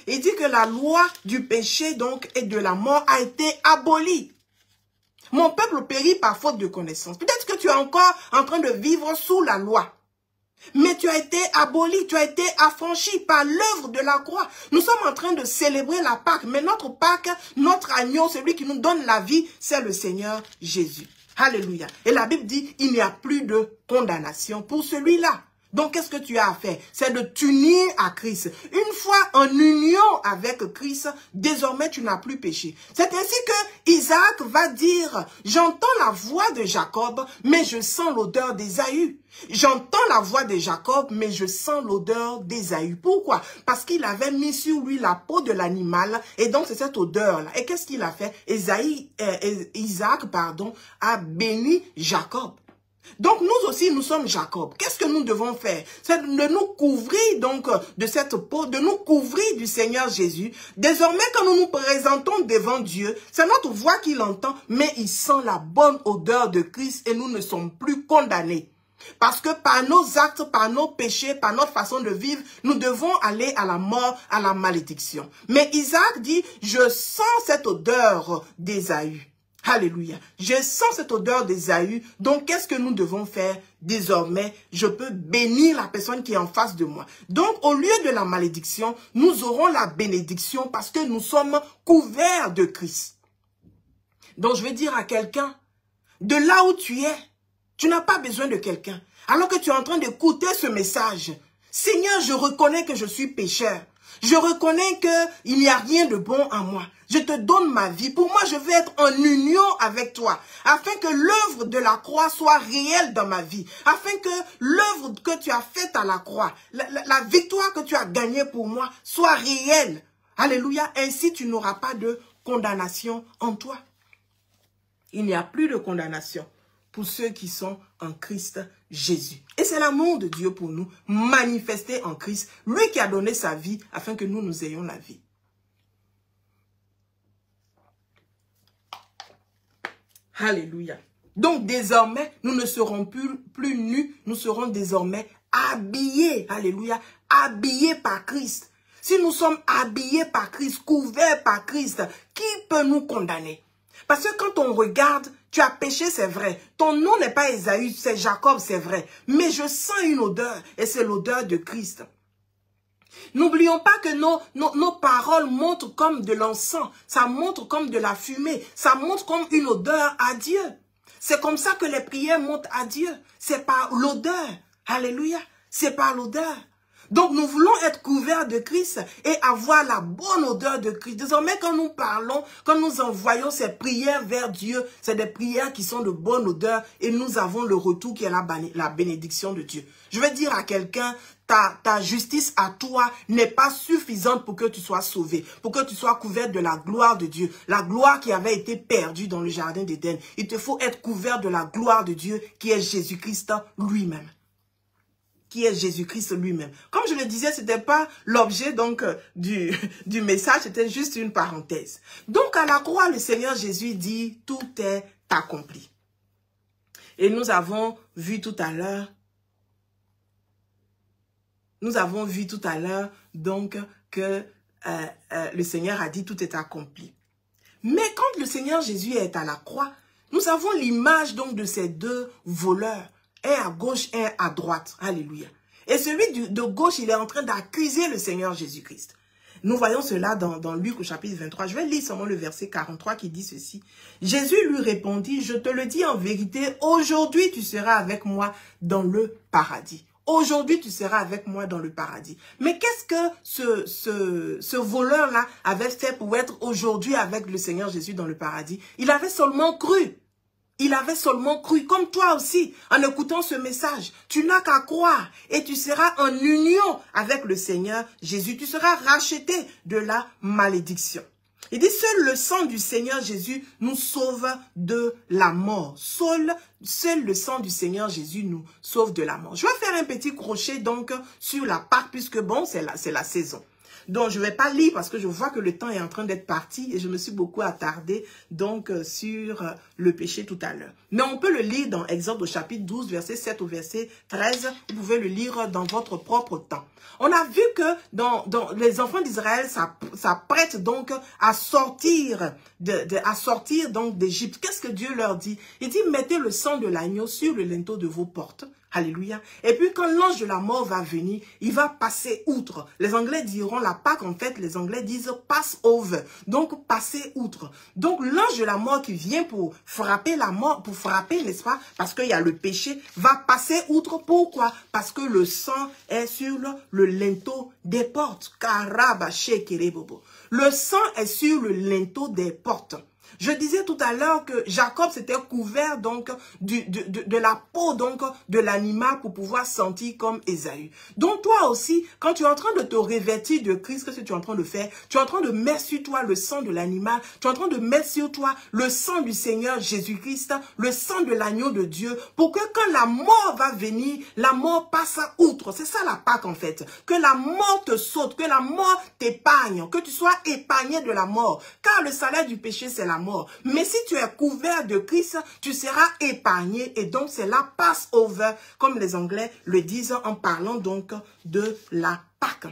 Il dit que la loi du péché donc et de la mort a été abolie. Mon peuple périt par faute de connaissance. Peut-être que tu es encore en train de vivre sous la loi. Mais tu as été aboli, tu as été affranchi par l'œuvre de la croix. Nous sommes en train de célébrer la Pâque. Mais notre Pâque, notre agneau, celui qui nous donne la vie, c'est le Seigneur Jésus. Alléluia. Et la Bible dit, il n'y a plus de condamnation pour celui-là. Donc, qu'est-ce que tu as à faire? C'est de t'unir à Christ. Une fois en union avec Christ, désormais, tu n'as plus péché. C'est ainsi que Isaac va dire, j'entends la voix de Jacob, mais je sens l'odeur d'Ésaü. J'entends la voix de Jacob, mais je sens l'odeur d'Ésaü. Pourquoi? Parce qu'il avait mis sur lui la peau de l'animal, et donc c'est cette odeur-là. Et qu'est-ce qu'il a fait? Isaac, a béni Jacob. Donc nous aussi, nous sommes Jacob. Qu'est-ce que nous devons faire? C'est de nous couvrir donc de cette peau, de nous couvrir du Seigneur Jésus. Désormais, quand nous nous présentons devant Dieu, c'est notre voix qu'il entend, mais il sent la bonne odeur de Christ et nous ne sommes plus condamnés. Parce que par nos actes, par nos péchés, par notre façon de vivre, nous devons aller à la mort, à la malédiction. Mais Isaac dit, je sens cette odeur d'Ésaü. Alléluia. Je sens cette odeur d'Ésaü. Donc, qu'est-ce que nous devons faire désormais? Je peux bénir la personne qui est en face de moi. Donc, au lieu de la malédiction, nous aurons la bénédiction parce que nous sommes couverts de Christ. Donc, je vais dire à quelqu'un, de là où tu es, tu n'as pas besoin de quelqu'un. Alors que tu es en train d'écouter ce message, Seigneur, je reconnais que je suis pécheur. Je reconnais qu'il n'y a rien de bon en moi. Je te donne ma vie. Pour moi, je veux être en union avec toi, afin que l'œuvre de la croix soit réelle dans ma vie, afin que l'œuvre que tu as faite à la croix, la victoire que tu as gagnée pour moi, soit réelle. Alléluia. Ainsi, tu n'auras pas de condamnation en toi. Il n'y a plus de condamnation pour ceux qui sont en Christ Jésus. Et c'est l'amour de Dieu pour nous, manifesté en Christ, lui qui a donné sa vie afin que nous ayons la vie. Alléluia. Donc désormais, nous ne serons plus nus, nous serons désormais habillés. Alléluia. Habillés par Christ. Si nous sommes habillés par Christ, couverts par Christ, qui peut nous condamner? Parce que quand on regarde, tu as péché, c'est vrai. Ton nom n'est pas Ésaü, c'est Jacob, c'est vrai. Mais je sens une odeur, et c'est l'odeur de Christ. N'oublions pas que nos paroles montrent comme de l'encens. Ça montre comme de la fumée. Ça montre comme une odeur à Dieu. C'est comme ça que les prières montent à Dieu. C'est par l'odeur. Alléluia. C'est par l'odeur. Donc, nous voulons être couverts de Christ et avoir la bonne odeur de Christ. Désormais, quand nous parlons, quand nous envoyons ces prières vers Dieu, c'est des prières qui sont de bonne odeur et nous avons le retour qui est la bénédiction de Dieu. Je vais dire à quelqu'un, ta justice à toi n'est pas suffisante pour que tu sois sauvé, pour que tu sois couvert de la gloire de Dieu, la gloire qui avait été perdue dans le jardin d'Éden. Il te faut être couvert de la gloire de Dieu qui est Jésus-Christ lui-même. Qui est Jésus-Christ lui-même. Comme je le disais, ce n'était pas l'objet donc du message, c'était juste une parenthèse. Donc à la croix, le Seigneur Jésus dit, tout est accompli. Et nous avons vu tout à l'heure, donc que le Seigneur a dit, tout est accompli. Mais quand le Seigneur Jésus est à la croix, nous avons l'image donc de ces deux voleurs. Un à gauche, un à droite. Alléluia. Et celui de gauche, il est en train d'accuser le Seigneur Jésus-Christ. Nous voyons cela dans Luc au chapitre 23. Je vais lire seulement le verset 43 qui dit ceci. Jésus lui répondit, je te le dis en vérité, aujourd'hui tu seras avec moi dans le paradis. Aujourd'hui tu seras avec moi dans le paradis. Mais qu'est-ce que ce voleur-là avait fait pour être aujourd'hui avec le Seigneur Jésus dans le paradis? Il avait seulement cru. Il avait seulement cru, comme toi aussi, en écoutant ce message. Tu n'as qu'à croire et tu seras en union avec le Seigneur Jésus. Tu seras racheté de la malédiction. Il dit, seul le sang du Seigneur Jésus nous sauve de la mort. Seul le sang du Seigneur Jésus nous sauve de la mort. Je vais faire un petit crochet donc sur la Pâque, puisque bon, c'est la saison. Donc, je ne vais pas lire parce que je vois que le temps est en train d'être parti et je me suis beaucoup attardée donc sur le péché tout à l'heure. Mais on peut le lire dans Exode au chapitre 12, verset 7 au verset 13. Vous pouvez le lire dans votre propre temps. On a vu que dans les enfants d'Israël s'apprêtent donc à sortir donc d'Égypte. Qu'est-ce que Dieu leur dit? Il dit, mettez le sang de l'agneau sur le linteau de vos portes. Alléluia. Et puis quand l'ange de la mort va venir, il va passer outre. Les Anglais diront la Pâque, en fait, les Anglais disent pass over. Donc passer outre. Donc l'ange de la mort qui vient pour frapper la mort, pour frapper, n'est-ce pas? Parce qu'il y a le péché, va passer outre. Pourquoi? Parce que le sang est sur le linteau des portes. Le sang est sur le linteau des portes. Je disais tout à l'heure que Jacob s'était couvert donc de la peau donc de l'animal pour pouvoir sentir comme Ésaü. Donc toi aussi, quand tu es en train de te revêtir de Christ, qu'est-ce que tu es en train de faire? Tu es en train de mettre sur toi le sang de l'animal, tu es en train de mettre sur toi le sang du Seigneur Jésus-Christ, le sang de l'agneau de Dieu, pour que quand la mort va venir, la mort passe outre. C'est ça la Pâque en fait. Que la mort te saute, que la mort t'épargne, que tu sois épargné de la mort. Car le salaire du péché, c'est la mort. Mais si tu es couvert de Christ, tu seras épargné et donc c'est la Passover, comme les Anglais le disent en parlant donc de la Pâque.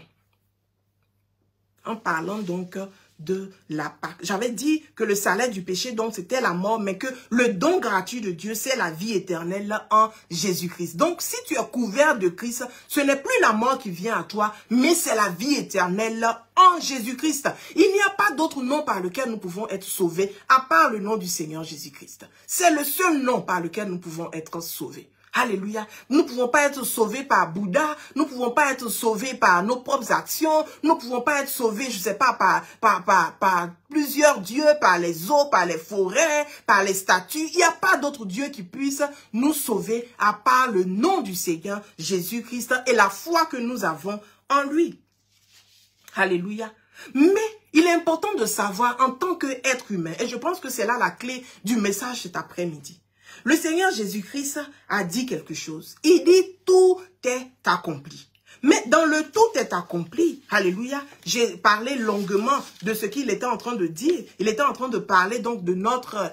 En parlant donc de la Pâque. J'avais dit que le salaire du péché, donc, c'était la mort, mais que le don gratuit de Dieu, c'est la vie éternelle en Jésus-Christ. Donc, si tu es couvert de Christ, ce n'est plus la mort qui vient à toi, mais c'est la vie éternelle en Jésus-Christ. Il n'y a pas d'autre nom par lequel nous pouvons être sauvés, à part le nom du Seigneur Jésus-Christ. C'est le seul nom par lequel nous pouvons être sauvés. Alléluia. Nous ne pouvons pas être sauvés par Bouddha. Nous ne pouvons pas être sauvés par nos propres actions. Nous ne pouvons pas être sauvés, je ne sais pas, par plusieurs dieux, par les eaux, par les forêts, par les statues. Il n'y a pas d'autre Dieu qui puisse nous sauver à part le nom du Seigneur Jésus-Christ et la foi que nous avons en lui. Alléluia. Mais il est important de savoir en tant qu'être humain, et je pense que c'est là la clé du message cet après-midi. Le Seigneur Jésus-Christ a dit quelque chose. Il dit tout est accompli. Mais dans le tout est accompli, alléluia, j'ai parlé longuement de ce qu'il était en train de dire. Il était en train de parler donc de notre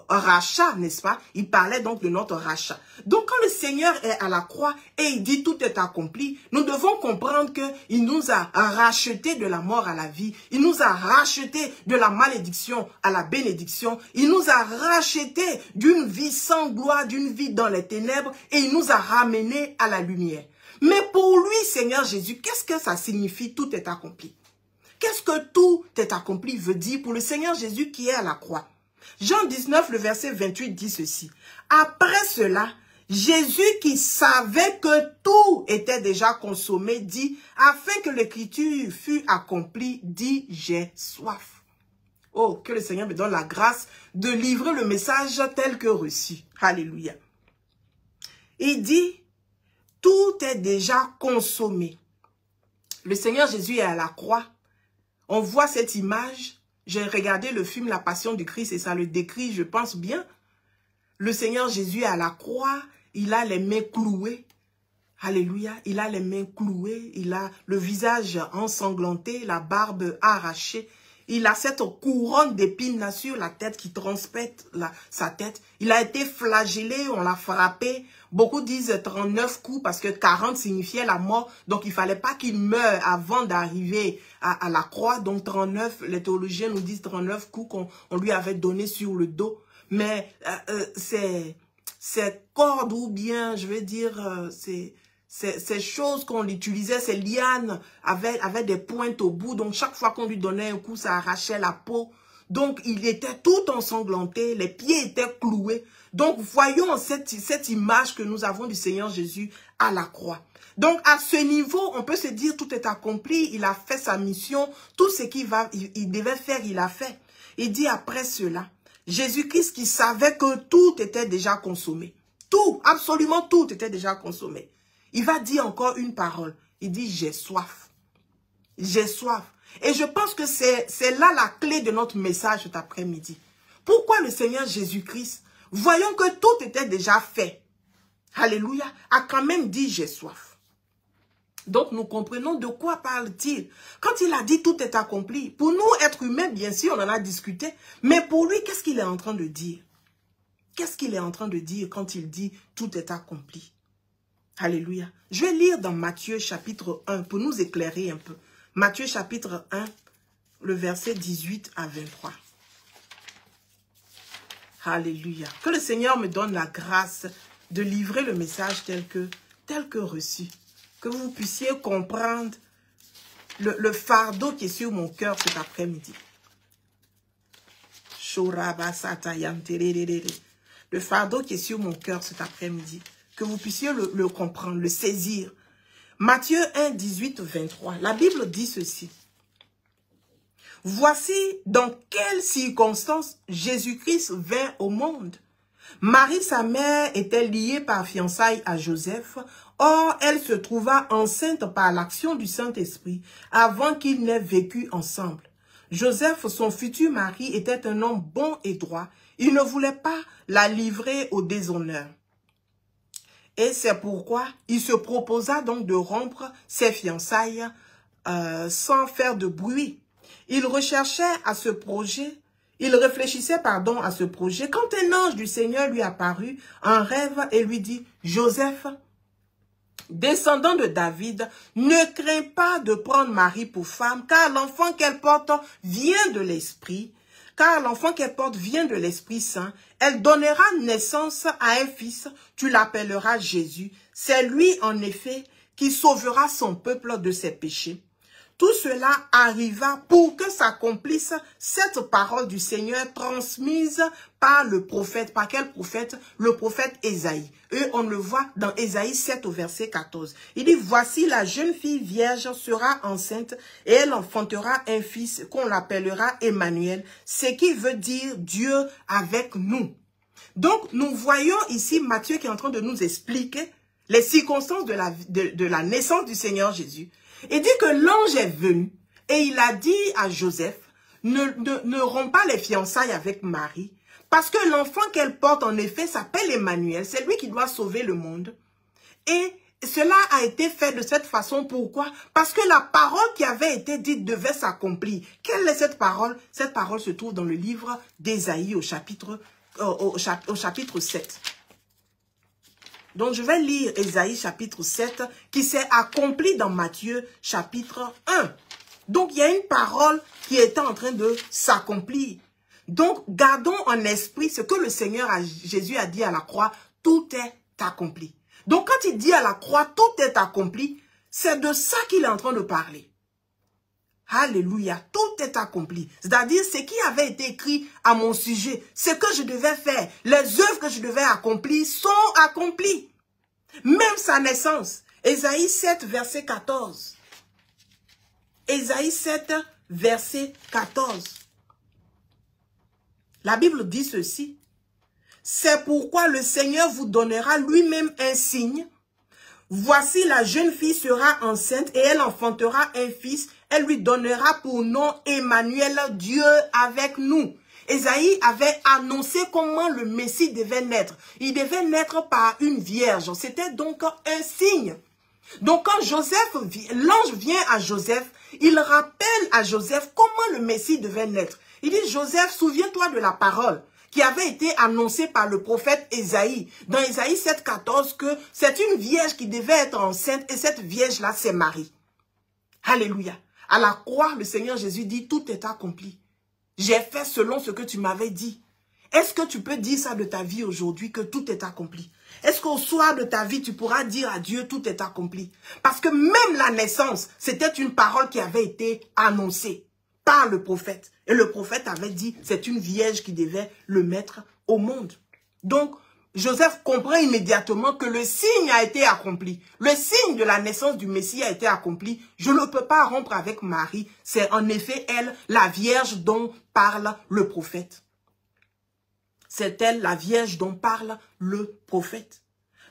rachat, n'est-ce pas? Il parlait donc de notre rachat. Donc quand le Seigneur est à la croix et il dit tout est accompli, nous devons comprendre qu'il nous a racheté de la mort à la vie. Il nous a racheté de la malédiction à la bénédiction. Il nous a racheté d'une vie sans gloire, d'une vie dans les ténèbres et il nous a ramené à la lumière. Mais pour lui, Seigneur Jésus, qu'est-ce que ça signifie tout est accompli? Qu'est-ce que tout est accompli veut dire pour le Seigneur Jésus qui est à la croix? Jean 19, le verset 28 dit ceci. Après cela, Jésus qui savait que tout était déjà consommé, dit, afin que l'écriture fût accomplie, dit, j'ai soif. Oh, que le Seigneur me donne la grâce de livrer le message tel que reçu. Alléluia. Il dit, tout est déjà consommé. Le Seigneur Jésus est à la croix. On voit cette image. J'ai regardé le film La Passion du Christ et ça le décrit, je pense bien. Le Seigneur Jésus est à la croix. Il a les mains clouées. Alléluia. Il a les mains clouées. Il a le visage ensanglanté, la barbe arrachée. Il a cette couronne d'épines sur la tête qui transpète sa tête. Il a été flagellé, on l'a frappé. Beaucoup disent 39 coups parce que 40 signifiait la mort. Donc, il ne fallait pas qu'il meure avant d'arriver à la croix. Donc, 39, les théologiens nous disent 39 coups qu'on lui avait donné sur le dos. Mais ces cordes ou bien, je veux dire, ces choses qu'on utilisait, ces lianes avaient des pointes au bout. Donc, chaque fois qu'on lui donnait un coup, ça arrachait la peau. Donc, il était tout ensanglanté. Les pieds étaient cloués. Donc, voyons cette image que nous avons du Seigneur Jésus à la croix. Donc, à ce niveau, on peut se dire tout est accompli. Il a fait sa mission. Tout ce qu'il devait faire, il a fait. Il dit après cela, Jésus-Christ qui savait que tout était déjà consommé. Tout, absolument tout était déjà consommé. Il va dire encore une parole. Il dit, j'ai soif. J'ai soif. Et je pense que c'est là la clé de notre message cet après-midi. Pourquoi le Seigneur Jésus-Christ, voyons que tout était déjà fait, alléluia, a quand même dit, j'ai soif. Donc nous comprenons de quoi parle-t-il. Quand il a dit tout est accompli, pour nous, êtres humains, bien sûr, on en a discuté, mais pour lui, qu'est-ce qu'il est en train de dire? Qu'est-ce qu'il est en train de dire quand il dit tout est accompli? Alléluia. Je vais lire dans Matthieu chapitre 1 pour nous éclairer un peu. Matthieu chapitre 1, le verset 18 à 23. Alléluia. Que le Seigneur me donne la grâce de livrer le message tel que reçu. Que vous puissiez comprendre le fardeau qui est sur mon cœur cet après-midi. Le fardeau qui est sur mon cœur cet après-midi. Que vous puissiez le comprendre, le saisir. Matthieu 1, 18, 23. La Bible dit ceci. Voici dans quelles circonstances Jésus-Christ vint au monde. Marie, sa mère, était liée par fiançailles à Joseph. Or, elle se trouva enceinte par l'action du Saint-Esprit avant qu'ils n'aient vécu ensemble. Joseph, son futur mari, était un homme bon et droit. Il ne voulait pas la livrer au déshonneur. Et c'est pourquoi il se proposa donc de rompre ses fiançailles sans faire de bruit. Il réfléchissait à ce projet quand un ange du Seigneur lui apparut en rêve et lui dit, Joseph, descendant de David, ne crains pas de prendre Marie pour femme, car l'enfant qu'elle porte vient de l'Esprit. Car l'enfant qu'elle porte vient de l'Esprit Saint. Elle donnera naissance à un fils, tu l'appelleras Jésus. C'est lui, en effet, qui sauvera son peuple de ses péchés. Tout cela arriva pour que s'accomplisse cette parole du Seigneur transmise par le prophète. Par quel prophète? Le prophète Ésaïe. Et on le voit dans Ésaïe 7 au verset 14. Il dit, voici la jeune fille vierge sera enceinte et elle enfantera un fils qu'on l'appellera Emmanuel, ce qui veut dire Dieu avec nous. Donc nous voyons ici Matthieu qui est en train de nous expliquer les circonstances de la naissance du Seigneur Jésus. Il dit que l'ange est venu et il a dit à Joseph, ne romps pas les fiançailles avec Marie, parce que l'enfant qu'elle porte en effet s'appelle Emmanuel, c'est lui qui doit sauver le monde. Et cela a été fait de cette façon, pourquoi? Parce que la parole qui avait été dite devait s'accomplir. Quelle est cette parole? Cette parole se trouve dans le livre d'Ésaïe au chapitre 7. Donc, je vais lire Ésaïe chapitre 7 qui s'est accompli dans Matthieu chapitre 1. Donc, il y a une parole qui est en train de s'accomplir. Donc, gardons en esprit ce que le Seigneur Jésus a dit à la croix, tout est accompli. Donc, quand il dit à la croix, tout est accompli, c'est de ça qu'il est en train de parler. Alléluia, tout est accompli. C'est-à-dire, ce qui avait été écrit à mon sujet, ce que je devais faire, les œuvres que je devais accomplir sont accomplies. Même sa naissance. Ésaïe 7, verset 14. Ésaïe 7, verset 14. La Bible dit ceci. C'est pourquoi le Seigneur vous donnera lui-même un signe. Voici, la jeune fille sera enceinte et elle enfantera un fils. Elle lui donnera pour nom Emmanuel, Dieu avec nous. Ésaïe avait annoncé comment le Messie devait naître. Il devait naître par une vierge. C'était donc un signe. Donc quand l'ange vient à Joseph, il rappelle à Joseph comment le Messie devait naître. Il dit, Joseph, souviens-toi de la parole qui avait été annoncée par le prophète Ésaïe. Dans Ésaïe 7, 14, que c'est une vierge qui devait être enceinte et cette vierge-là, c'est Marie. Alléluia. À la croix, le Seigneur Jésus dit, tout est accompli. J'ai fait selon ce que tu m'avais dit. Est-ce que tu peux dire ça de ta vie aujourd'hui, que tout est accompli? Est-ce qu'au soir de ta vie, tu pourras dire à Dieu, tout est accompli? Parce que même la naissance, c'était une parole qui avait été annoncée par le prophète. Et le prophète avait dit, c'est une vierge qui devait le mettre au monde. Donc, Joseph comprend immédiatement que le signe a été accompli. Le signe de la naissance du Messie a été accompli. Je ne peux pas rompre avec Marie. C'est en effet elle, la vierge dont parle le prophète. C'est elle, la vierge dont parle le prophète.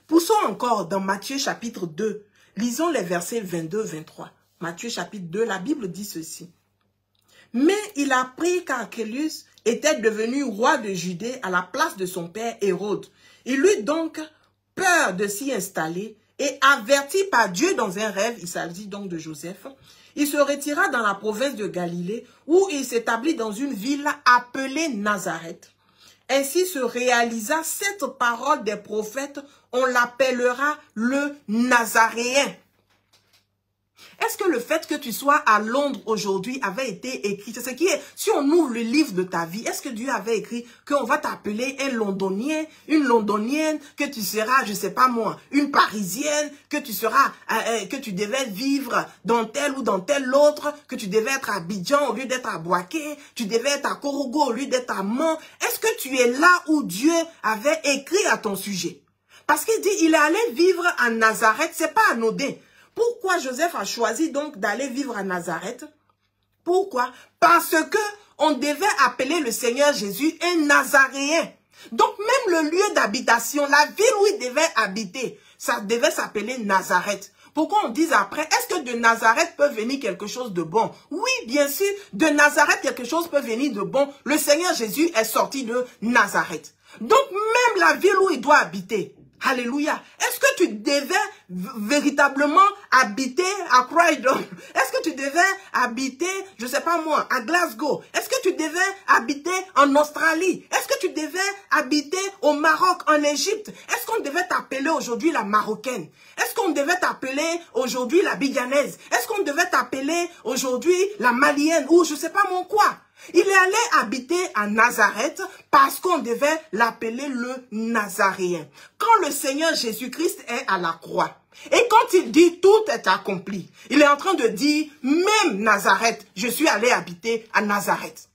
Poussons encore dans Matthieu chapitre 2. Lisons les versets 22-23. Matthieu chapitre 2, la Bible dit ceci. Mais il apprit qu'Archélaus était devenu roi de Judée à la place de son père Hérode. Il eut donc peur de s'y installer et averti par Dieu dans un rêve, il s'agit donc de Joseph, il se retira dans la province de Galilée où il s'établit dans une ville appelée Nazareth. Ainsi se réalisa cette parole des prophètes, on l'appellera le Nazaréen. Est-ce que le fait que tu sois à Londres aujourd'hui avait été écrit? C'est ce qui est, si on ouvre le livre de ta vie, est-ce que Dieu avait écrit qu'on va t'appeler un Londonien, une Londonienne, que tu seras, je sais pas moi, une Parisienne, que tu seras, que tu devais vivre dans tel ou dans tel autre, que tu devais être à Abidjan au lieu d'être à Boaké, tu devais être à Korogo au lieu d'être à Mans. Est-ce que tu es là où Dieu avait écrit à ton sujet? Parce qu'il dit, il est allé vivre à Nazareth, c'est pas anodin. Pourquoi Joseph a choisi donc d'aller vivre à Nazareth? Pourquoi? Parce que on devait appeler le Seigneur Jésus un Nazaréen. Donc même le lieu d'habitation, la ville où il devait habiter, ça devait s'appeler Nazareth. Pourquoi on dise après, est-ce que de Nazareth peut venir quelque chose de bon? Oui, bien sûr, de Nazareth quelque chose peut venir de bon. Le Seigneur Jésus est sorti de Nazareth. Donc même la ville où il doit habiter, alléluia. Est-ce que tu devais véritablement habiter à Croydon? Est-ce que tu devais habiter, je sais pas moi, à Glasgow? Est-ce que tu devais habiter en Australie? Est-ce que tu devais habiter au Maroc, en Égypte? Est-ce qu'on devait t'appeler aujourd'hui la Marocaine? Est-ce qu'on devait t'appeler aujourd'hui la Biganaise? Est-ce qu'on devait t'appeler aujourd'hui la Malienne ou je sais pas mon quoi? Il est allé habiter à Nazareth parce qu'on devait l'appeler le Nazaréen. Quand le Seigneur Jésus-Christ est à la croix, et quand il dit tout est accompli, il est en train de dire même Nazareth, je suis allé habiter à Nazareth.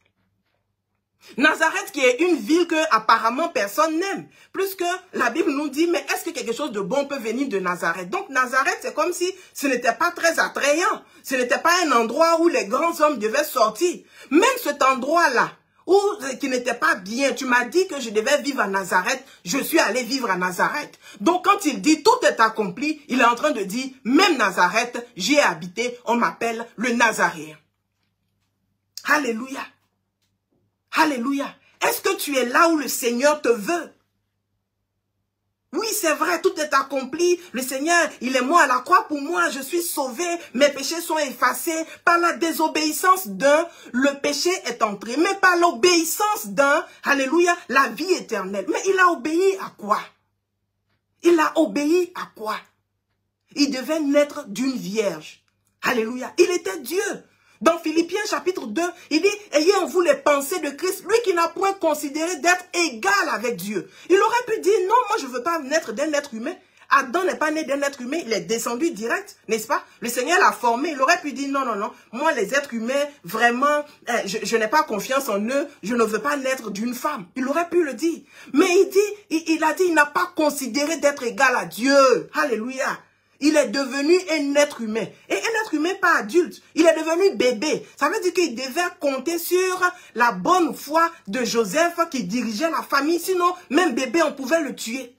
Nazareth qui est une ville que apparemment personne n'aime. Plus que la Bible nous dit, mais est-ce que quelque chose de bon peut venir de Nazareth? Donc Nazareth, c'est comme si ce n'était pas très attrayant. Ce n'était pas un endroit où les grands hommes devaient sortir. Même cet endroit-là, qui n'était pas bien, tu m'as dit que je devais vivre à Nazareth, je suis allé vivre à Nazareth. Donc quand il dit tout est accompli, il est en train de dire, même Nazareth, j'y ai habité, on m'appelle le Nazaréen. Alléluia. Alléluia. Est-ce que tu es là où le Seigneur te veut? Oui, c'est vrai, tout est accompli. Le Seigneur, il est mort à la croix pour moi. Je suis sauvé. Mes péchés sont effacés. Par la désobéissance d'un, le péché est entré. Mais par l'obéissance d'un, alléluia, la vie éternelle. Mais il a obéi à quoi? Il a obéi à quoi? Il devait naître d'une vierge. Alléluia. Il était Dieu. Dans Philippiens chapitre 2, il dit, ayez en vous les pensées de Christ, lui qui n'a point considéré d'être égal avec Dieu. Il aurait pu dire, non, moi je ne veux pas naître d'un être humain. Adam n'est pas né d'un être humain, il est descendu direct, n'est-ce pas? Le Seigneur l'a formé, il aurait pu dire non, non, non, moi les êtres humains, vraiment, je n'ai pas confiance en eux, je ne veux pas naître d'une femme. Il aurait pu le dire. Mais il a dit, il n'a pas considéré d'être égal à Dieu. Alléluia. Il est devenu un être humain. Et un être humain pas adulte. Il est devenu bébé. Ça veut dire qu'il devait compter sur la bonne foi de Joseph qui dirigeait la famille. Sinon, même bébé, on pouvait le tuer.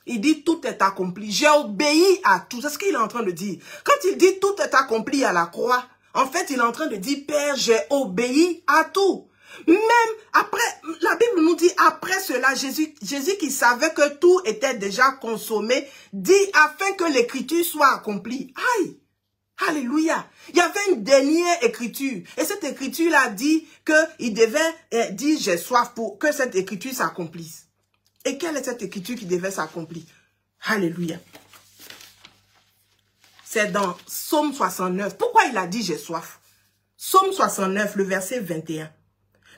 Il dit tout est accompli. J'ai obéi à tout. C'est ce qu'il est en train de dire. Quand il dit tout est accompli à la croix, en fait, il est en train de dire, Père, j'ai obéi à tout. Même après, la Bible nous dit, après cela, Jésus qui savait que tout était déjà consommé, dit afin que l'écriture soit accomplie. Aïe! Alléluia! Il y avait une dernière écriture. Et cette écriture-là dit qu'il devait dire j'ai soif pour que cette écriture s'accomplisse. Et quelle est cette écriture qui devait s'accomplir? Alléluia! C'est dans Psaume 69. Pourquoi il a dit j'ai soif? Psaume 69, le verset 21.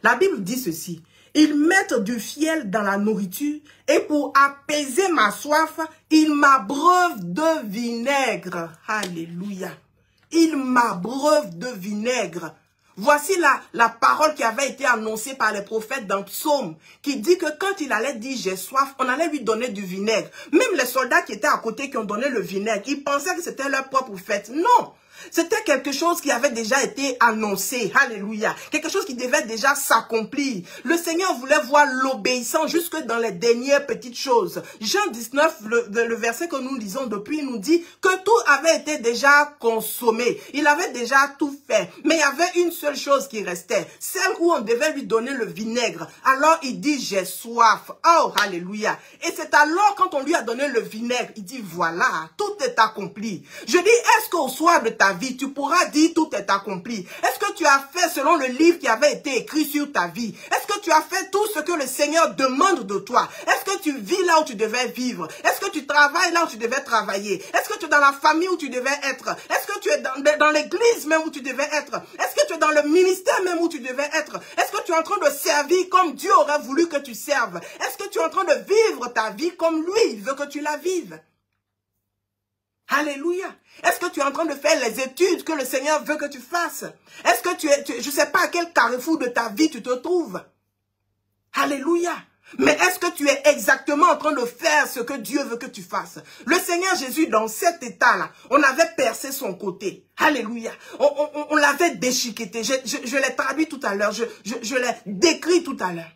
La Bible dit ceci. Ils mettent du fiel dans la nourriture et pour apaiser ma soif, ils m'abreuvent de vinaigre. Alléluia. Ils m'abreuvent de vinaigre. Voici la parole qui avait été annoncée par les prophètes dans Psaume, qui dit que quand il allait dire j'ai soif, on allait lui donner du vinaigre. Même les soldats qui étaient à côté qui ont donné le vinaigre, ils pensaient que c'était leur propre fête. Non! C'était quelque chose qui avait déjà été annoncé. Alléluia. Quelque chose qui devait déjà s'accomplir. Le Seigneur voulait voir l'obéissance jusque dans les dernières petites choses. Jean 19, le verset que nous lisons depuis, nous dit que tout avait été déjà consommé. Il avait déjà tout fait. Mais il y avait une seule chose qui restait. Celle où on devait lui donner le vinaigre. Alors il dit, j'ai soif. Oh, alléluia. Et c'est alors quand on lui a donné le vinaigre, il dit, voilà, tout est accompli. Je dis, est-ce qu'au soir de ta vie, tu pourras dire tout est accompli? Est-ce que tu as fait selon le livre qui avait été écrit sur ta vie? Est-ce que tu as fait tout ce que le Seigneur demande de toi? Est-ce que tu vis là où tu devais vivre? Est-ce que tu travailles là où tu devais travailler? Est-ce que tu es dans la famille où tu devais être? Est-ce que tu es dans l'église même où tu devais être? Est-ce que tu es dans le ministère même où tu devais être? Est-ce que tu es en train de servir comme Dieu aurait voulu que tu serves? Est-ce que tu es en train de vivre ta vie comme lui, il veut que tu la vives? Alléluia. Est-ce que tu es en train de faire les études que le Seigneur veut que tu fasses? Est-ce que je ne sais pas à quel carrefour de ta vie tu te trouves? Alléluia. Mais est-ce que tu es exactement en train de faire ce que Dieu veut que tu fasses? Le Seigneur Jésus, dans cet état-là, on avait percé son côté. Alléluia. On l'avait déchiqueté. Je l'ai traduit tout à l'heure. Je l'ai décrit tout à l'heure.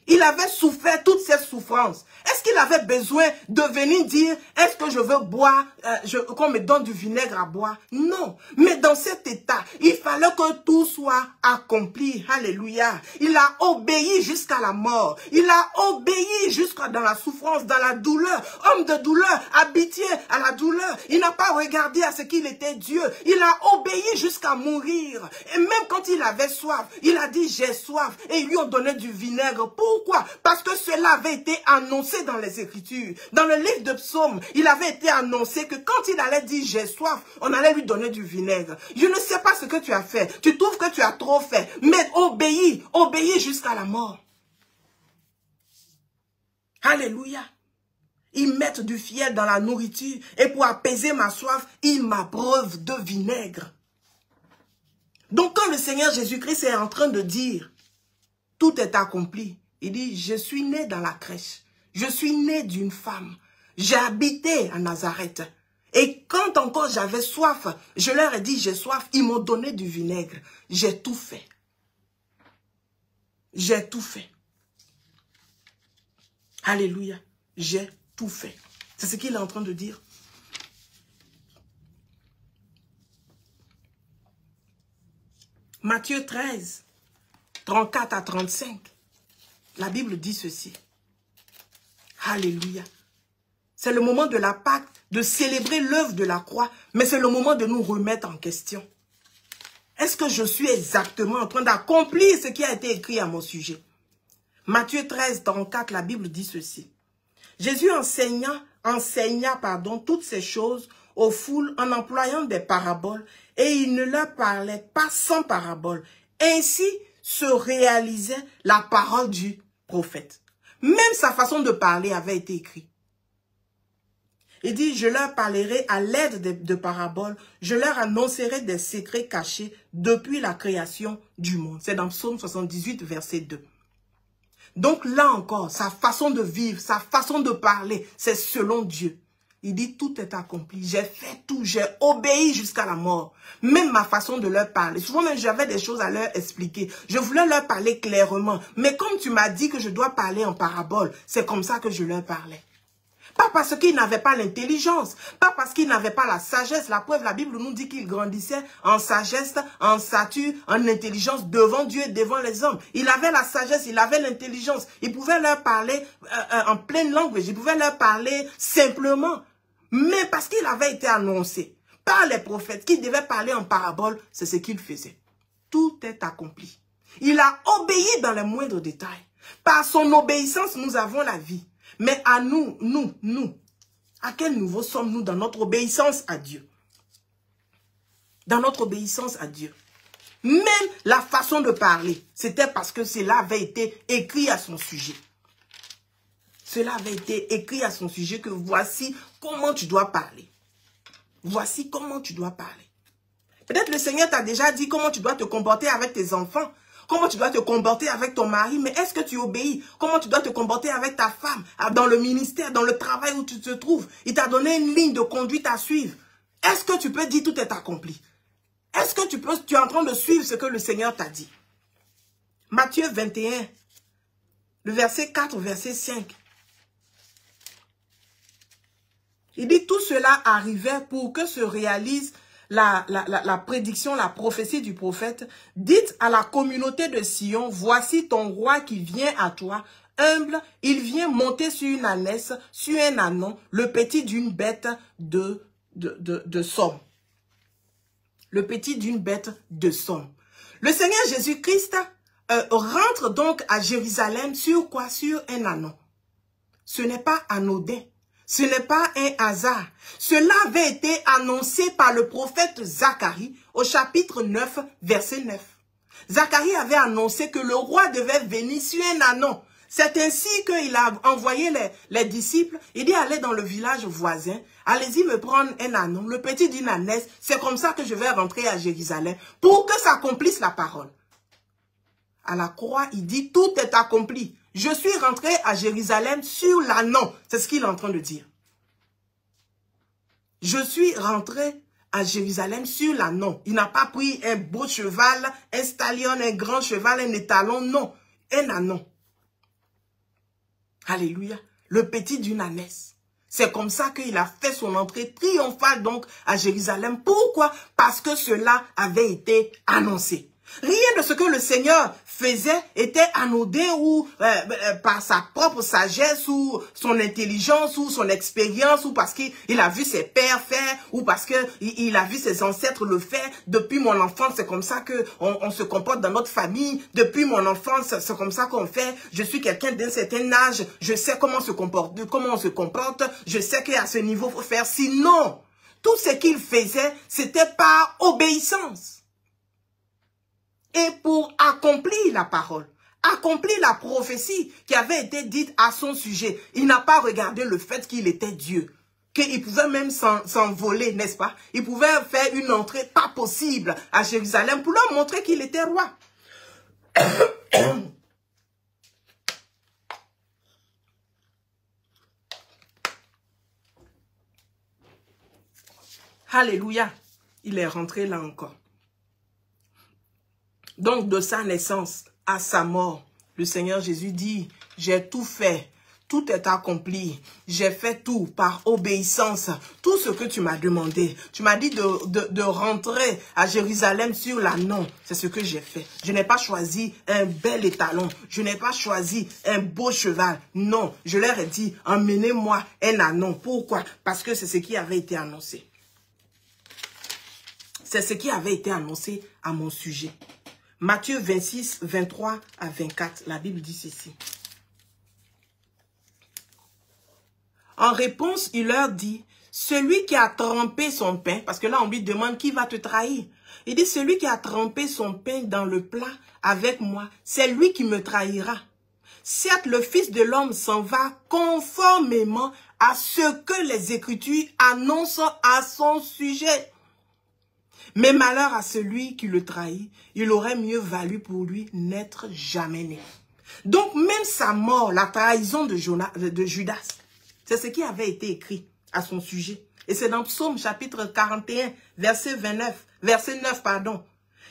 Il avait souffert toutes ces souffrances. Est-ce qu'il avait besoin de venir dire, est-ce que je veux boire, qu'on me donne du vinaigre à boire? Non. Mais dans cet état, il fallait que tout soit accompli. Alléluia. Il a obéi jusqu'à la mort. Il a obéi jusqu'à dans la souffrance, dans la douleur. Homme de douleur, habitué à la douleur. Il n'a pas regardé à ce qu'il était Dieu. Il a obéi jusqu'à mourir. Et même quand il avait soif, il a dit, j'ai soif. Et ils lui ont donné du vinaigre. Pourquoi? Parce que cela avait été annoncé dans les Écritures. Dans le livre de Psaume, il avait été annoncé que quand il allait dire j'ai soif, on allait lui donner du vinaigre. Je ne sais pas ce que tu as fait. Tu trouves que tu as trop fait. Mais obéis, obéis jusqu'à la mort. Alléluia. Ils mettent du fiel dans la nourriture et pour apaiser ma soif, ils m'abreuvent de vinaigre. Donc quand le Seigneur Jésus-Christ est en train de dire tout est accompli, il dit, je suis né dans la crèche. Je suis né d'une femme. J'ai habité à Nazareth. Et quand encore j'avais soif, je leur ai dit, j'ai soif. Ils m'ont donné du vinaigre. J'ai tout fait. J'ai tout fait. Alléluia. J'ai tout fait. C'est ce qu'il est en train de dire. Matthieu 13, 34 à 35. La Bible dit ceci. Alléluia. C'est le moment de la Pâque, de célébrer l'œuvre de la croix, mais c'est le moment de nous remettre en question. Est-ce que je suis exactement en train d'accomplir ce qui a été écrit à mon sujet? Matthieu 13, 34, la Bible dit ceci. Jésus enseigna toutes ces choses aux foules en employant des paraboles, et il ne leur parlait pas sans paraboles. Ainsi se réalisait la parole du prophète. Même sa façon de parler avait été écrite. Il dit, je leur parlerai à l'aide de paraboles, je leur annoncerai des secrets cachés depuis la création du monde. C'est dans Psaume 78, verset 2. Donc là encore, sa façon de vivre, sa façon de parler, c'est selon Dieu. Il dit, tout est accompli. J'ai fait tout, j'ai obéi jusqu'à la mort. Même ma façon de leur parler. Souvent même, j'avais des choses à leur expliquer. Je voulais leur parler clairement. Mais comme tu m'as dit que je dois parler en parabole, c'est comme ça que je leur parlais. Pas parce qu'ils n'avaient pas l'intelligence, pas parce qu'ils n'avaient pas la sagesse. La preuve, la Bible nous dit qu'ils grandissaient en sagesse, en stature, en intelligence devant Dieu et devant les hommes. Il avait la sagesse, il avait l'intelligence. Il pouvait leur parler en pleine langue, il pouvait leur parler simplement. Mais parce qu'il avait été annoncé par les prophètes qu'il devait parler en parabole, c'est ce qu'il faisait. Tout est accompli. Il a obéi dans les moindres détails. Par son obéissance, nous avons la vie. Mais à nous, à quel niveau sommes-nous dans notre obéissance à Dieu? Dans notre obéissance à Dieu. Même la façon de parler, c'était parce que cela avait été écrit à son sujet. Cela avait été écrit à son sujet que voici comment tu dois parler. Voici comment tu dois parler. Peut-être le Seigneur t'a déjà dit comment tu dois te comporter avec tes enfants. Comment tu dois te comporter avec ton mari, mais est-ce que tu obéis? Comment tu dois te comporter avec ta femme, dans le ministère, dans le travail où tu te trouves? Il t'a donné une ligne de conduite à suivre. Est-ce que tu peux dire tout est accompli? Est-ce que tu es en train de suivre ce que le Seigneur t'a dit? Matthieu 21, le verset 4, verset 5. Il dit, tout cela arrivait pour que se réalise la prédiction, la prophétie du prophète. Dites à la communauté de Sion, voici ton roi qui vient à toi, humble, il vient monter sur une ânesse, sur un ânon, le petit d'une bête de somme. Le petit d'une bête de somme. Le Seigneur Jésus-Christ rentre donc à Jérusalem sur quoi? Sur un ânon. Ce n'est pas anodin. Ce n'est pas un hasard. Cela avait été annoncé par le prophète Zacharie au chapitre 9, verset 9. Zacharie avait annoncé que le roi devait venir sur un ânon. C'est ainsi qu'il a envoyé les disciples. Il dit, allez dans le village voisin, allez-y me prendre un ânon, le petit d'une ânesse. C'est comme ça que je vais rentrer à Jérusalem pour que s'accomplisse la parole. À la croix, il dit, tout est accompli. Je suis rentré à Jérusalem sur l'ânon. C'est ce qu'il est en train de dire. Je suis rentré à Jérusalem sur l'ânon. Il n'a pas pris un beau cheval, un stallion, un grand cheval, un étalon. Non, un ânon. Alléluia. Le petit d'une ânesse. C'est comme ça qu'il a fait son entrée triomphale donc à Jérusalem. Pourquoi? Parce que cela avait été annoncé. Rien de ce que le Seigneur faisait était anodin ou par sa propre sagesse ou son intelligence ou son expérience ou parce qu'il a vu ses pères faire ou parce qu'il a vu ses ancêtres le faire. Depuis mon enfance, c'est comme ça qu'on se comporte dans notre famille. Depuis mon enfance, c'est comme ça qu'on fait. Je suis quelqu'un d'un certain âge. Je sais comment on se comporte. Je sais qu'à ce niveau, il faut faire. Sinon, tout ce qu'il faisait, c'était par obéissance. Et pour accomplir la parole, accomplir la prophétie qui avait été dite à son sujet, il n'a pas regardé le fait qu'il était Dieu, qu'il pouvait même s'envoler, n'est-ce pas? Il pouvait faire une entrée pas possible à Jérusalem pour leur montrer qu'il était roi. Alléluia, il est rentré là encore. Donc, de sa naissance à sa mort, le Seigneur Jésus dit, j'ai tout fait, tout est accompli, j'ai fait tout par obéissance, tout ce que tu m'as demandé. Tu m'as dit de rentrer à Jérusalem sur l'ânon, c'est ce que j'ai fait. Je n'ai pas choisi un bel étalon, je n'ai pas choisi un beau cheval, non, je leur ai dit, emmenez-moi un ânon. Pourquoi? Parce que c'est ce qui avait été annoncé. C'est ce qui avait été annoncé à mon sujet. Matthieu 26, 23 à 24, la Bible dit ceci. En réponse, il leur dit, celui qui a trempé son pain, parce que là on lui demande qui va te trahir. Il dit, celui qui a trempé son pain dans le plat avec moi, c'est lui qui me trahira. Certes, le Fils de l'homme s'en va conformément à ce que les Écritures annoncent à son sujet. Mais malheur à celui qui le trahit, il aurait mieux valu pour lui n'être jamais né. Donc même sa mort, la trahison de Judas, c'est ce qui avait été écrit à son sujet. Et c'est dans Psaume chapitre 41, verset 9, pardon.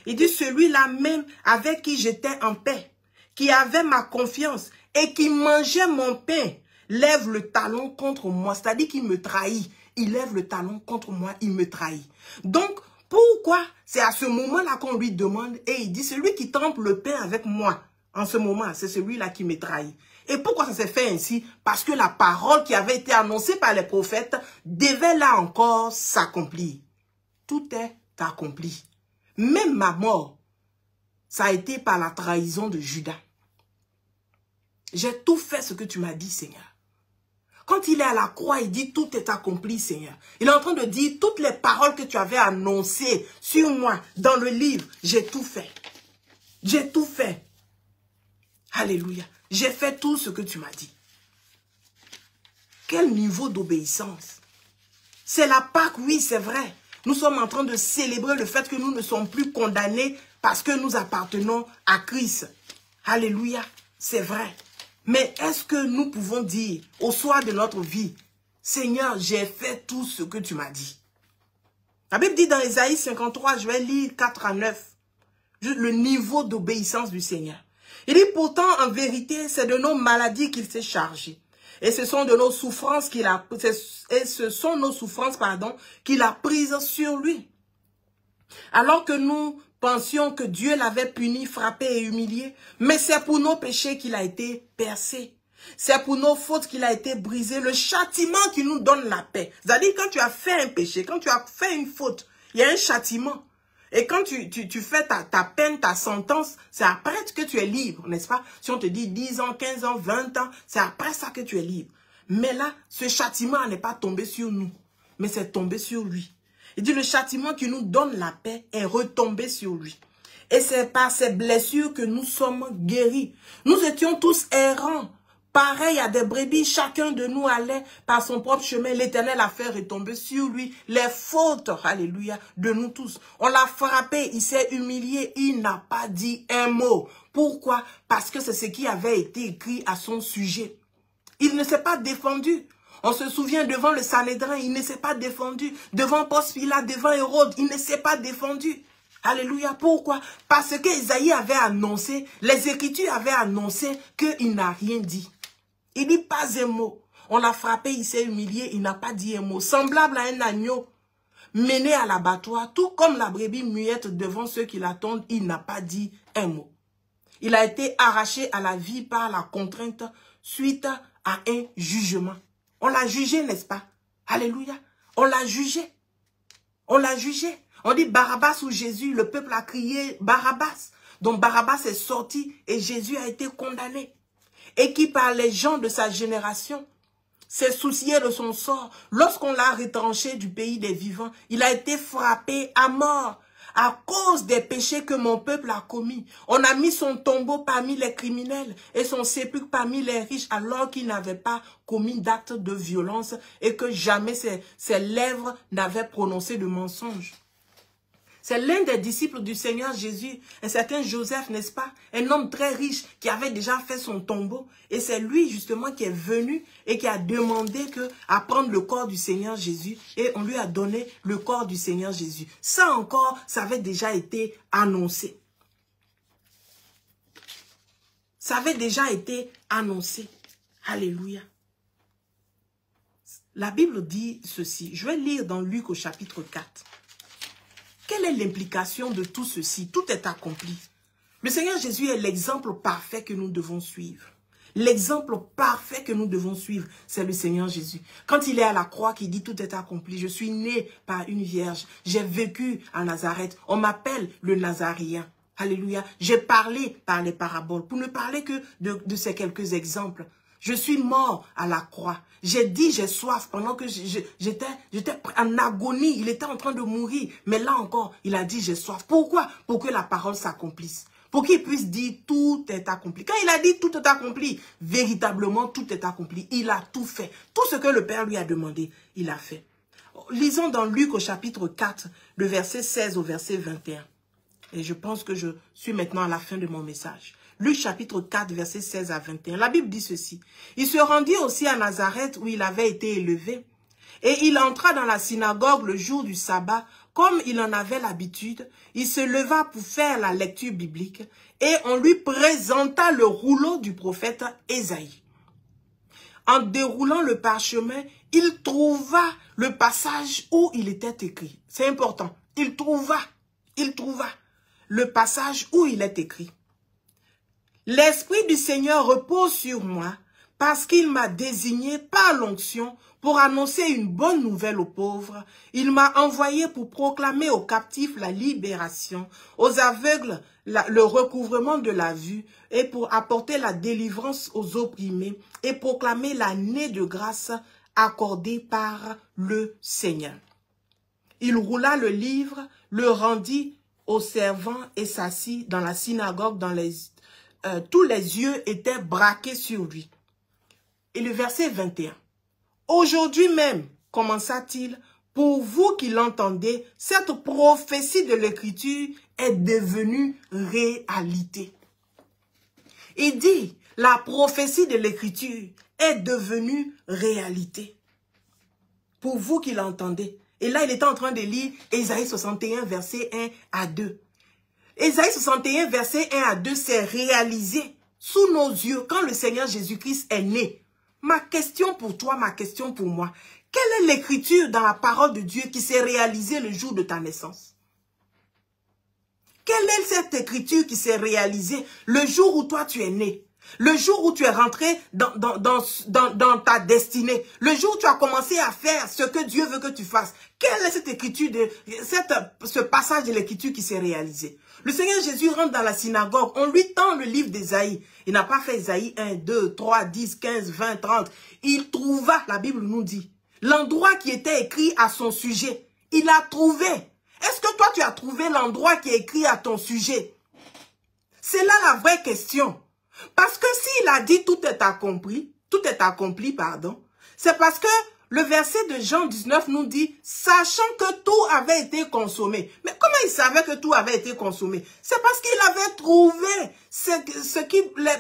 Il dit, celui-là même avec qui j'étais en paix, qui avait ma confiance et qui mangeait mon pain, lève le talon contre moi. C'est-à-dire qu'il me trahit. Il lève le talon contre moi, il me trahit. Donc, pourquoi? C'est à ce moment-là qu'on lui demande et il dit, celui qui trempe le pain avec moi, en ce moment, c'est celui-là qui me trahit. Et pourquoi ça s'est fait ainsi? Parce que la parole qui avait été annoncée par les prophètes devait là encore s'accomplir. Tout est accompli. Même ma mort, ça a été par la trahison de Judas. J'ai tout fait ce que tu m'as dit, Seigneur. Quand il est à la croix, il dit tout est accompli, Seigneur. Il est en train de dire toutes les paroles que tu avais annoncées sur moi dans le livre. J'ai tout fait. J'ai tout fait. Alléluia. J'ai fait tout ce que tu m'as dit. Quel niveau d'obéissance. C'est la Pâque, oui, c'est vrai. Nous sommes en train de célébrer le fait que nous ne sommes plus condamnés parce que nous appartenons à Christ. Alléluia. C'est vrai. Mais est-ce que nous pouvons dire au soir de notre vie, Seigneur, j'ai fait tout ce que tu m'as dit. La Bible dit dans Ésaïe 53, je vais lire 4 à 9, le niveau d'obéissance du Seigneur. Il dit pourtant en vérité, c'est de nos maladies qu'il s'est chargé. Et ce sont de nos souffrances qu'il a, qu'il a prises sur lui. Alors que nous pensions que Dieu l'avait puni, frappé et humilié, mais c'est pour nos péchés qu'il a été percé. C'est pour nos fautes qu'il a été brisé, le châtiment qui nous donne la paix. C'est-à-dire quand tu as fait un péché, quand tu as fait une faute, il y a un châtiment. Et quand tu fais ta peine, ta sentence, c'est après que tu es libre, n'est-ce pas? Si on te dit 10 ans, 15 ans, 20 ans, c'est après ça que tu es libre. Mais là, ce châtiment n'est pas tombé sur nous, mais c'est tombé sur lui. Il dit le châtiment qui nous donne la paix est retombé sur lui. Et c'est par ces blessures que nous sommes guéris. Nous étions tous errants. Pareil à des brebis, chacun de nous allait par son propre chemin. L'Éternel a fait retomber sur lui les fautes, alléluia, de nous tous. On l'a frappé, il s'est humilié, il n'a pas dit un mot. Pourquoi? Parce que c'est ce qui avait été écrit à son sujet. Il ne s'est pas défendu. On se souvient devant le Sanhédrin, il ne s'est pas défendu. Devant Ponce Pilate, devant Hérode, il ne s'est pas défendu. Alléluia. Pourquoi? Parce que Isaïe avait annoncé, les Écritures avaient annoncé qu'il n'a rien dit. Il dit pas un mot. On l'a frappé, il s'est humilié, il n'a pas dit un mot. Semblable à un agneau mené à l'abattoir, tout comme la brebis muette devant ceux qui l'attendent, il n'a pas dit un mot. Il a été arraché à la vie par la contrainte suite à un jugement. On l'a jugé, n'est-ce pas? Alléluia. On l'a jugé. On l'a jugé. On dit Barabbas ou Jésus, le peuple a crié Barabbas. Donc Barabbas est sorti et Jésus a été condamné. Et qui par les gens de sa génération s'est soucié de son sort. Lorsqu'on l'a retranché du pays des vivants, il a été frappé à mort à cause des péchés que mon peuple a commis. On a mis son tombeau parmi les criminels et son sépulcre parmi les riches alors qu'il n'avait pas commis d'actes de violence et que jamais ses lèvres n'avaient prononcé de mensonge. C'est l'un des disciples du Seigneur Jésus, un certain Joseph, n'est-ce pas? Un homme très riche qui avait déjà fait son tombeau. Et c'est lui justement qui est venu et qui a demandé à prendre le corps du Seigneur Jésus. Et on lui a donné le corps du Seigneur Jésus. Ça encore, ça avait déjà été annoncé. Ça avait déjà été annoncé. Alléluia. La Bible dit ceci. Je vais lire dans Luc au chapitre 4. Quelle est l'implication de tout ceci? Tout est accompli. Le Seigneur Jésus est l'exemple parfait que nous devons suivre. L'exemple parfait que nous devons suivre, c'est le Seigneur Jésus. Quand il est à la croix, qui dit tout est accompli. Je suis né par une vierge. J'ai vécu à Nazareth. On m'appelle le Nazaréen. Alléluia. J'ai parlé par les paraboles. Pour ne parler que de ces quelques exemples. Je suis mort à la croix. J'ai dit j'ai soif pendant que j'étais en agonie. Il était en train de mourir. Mais là encore, il a dit j'ai soif. Pourquoi? Pour que la parole s'accomplisse. pour qu'il puisse dire tout est accompli. Quand il a dit tout est accompli, véritablement tout est accompli. Il a tout fait. Tout ce que le Père lui a demandé, il a fait. Lisons dans Luc au chapitre 4, le verset 16 au verset 21. Et je pense que je suis maintenant à la fin de mon message. Luc chapitre 4, verset 16 à 21. La Bible dit ceci. Il se rendit aussi à Nazareth où il avait été élevé. Et il entra dans la synagogue le jour du sabbat, comme il en avait l'habitude. Il se leva pour faire la lecture biblique et on lui présenta le rouleau du prophète Ésaïe. En déroulant le parchemin, il trouva le passage où il était écrit. C'est important. Il trouva le passage où il est écrit. L'Esprit du Seigneur repose sur moi parce qu'il m'a désigné par l'onction pour annoncer une bonne nouvelle aux pauvres. Il m'a envoyé pour proclamer aux captifs la libération, aux aveugles le recouvrement de la vue et pour apporter la délivrance aux opprimés et proclamer l'année de grâce accordée par le Seigneur. Il roula le livre, le rendit aux servants et s'assit dans la synagogue. Tous les yeux étaient braqués sur lui. Et le verset 21. Aujourd'hui même, commença-t-il, pour vous qui l'entendez, cette prophétie de l'Écriture est devenue réalité. Il dit, la prophétie de l'Écriture est devenue réalité. Pour vous qui l'entendez. Et là, il était en train de lire Ésaïe 61, verset 1 à 2. Ésaïe 61, verset 1 à 2 s'est réalisé sous nos yeux quand le Seigneur Jésus-Christ est né. Ma question pour toi, ma question pour moi. Quelle est l'écriture dans la parole de Dieu qui s'est réalisée le jour de ta naissance? Quelle est cette écriture qui s'est réalisée le jour où toi tu es né? Le jour où tu es rentré dans ta destinée. Le jour où tu as commencé à faire ce que Dieu veut que tu fasses. Quelle est cette écriture, ce passage de l'écriture qui s'est réalisé? Le Seigneur Jésus rentre dans la synagogue. On lui tend le livre d'Ésaïe. Il n'a pas fait Ésaïe 1, 2, 3, 10, 15, 20, 30. Il trouva, la Bible nous dit, l'endroit qui était écrit à son sujet. Il a trouvé. Est-ce que toi tu as trouvé l'endroit qui est écrit à ton sujet? C'est là la vraie question. Parce que s'il a dit tout est accompli, c'est parce que le verset de Jean 19 nous dit, sachant que tout avait été consommé. Mais comment il savait que tout avait été consommé? C'est parce qu'il avait trouvé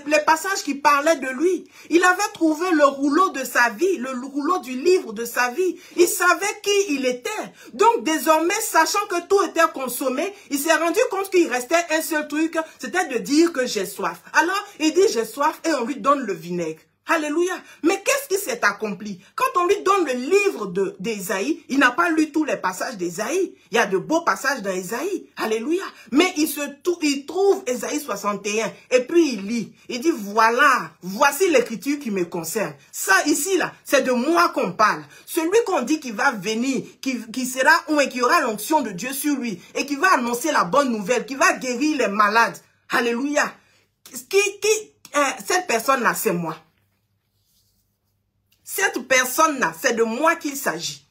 les passages qui parlaient de lui. Il avait trouvé le rouleau de sa vie, le rouleau du livre de sa vie. Il savait qui il était. Donc désormais, sachant que tout était consommé, il s'est rendu compte qu'il restait un seul truc, c'était de dire que j'ai soif. Alors, il dit j'ai soif et on lui donne le vinaigre. Alléluia. Mais qu'est-ce qui s'est accompli? Quand on lui donne le livre d'Ésaïe, il n'a pas lu tous les passages d'Ésaïe. Il y a de beaux passages dans Ésaïe. Alléluia. Mais il trouve Ésaïe 61 et puis il lit. Il dit voilà, voici l'écriture qui me concerne. Ça ici là, c'est de moi qu'on parle. Celui qu'on dit qui va venir, qui sera et qui aura l'onction de Dieu sur lui et qui va annoncer la bonne nouvelle, qui va guérir les malades. Alléluia. Cette personne-là, c'est moi. Cette personne-là, c'est de moi qu'il s'agit.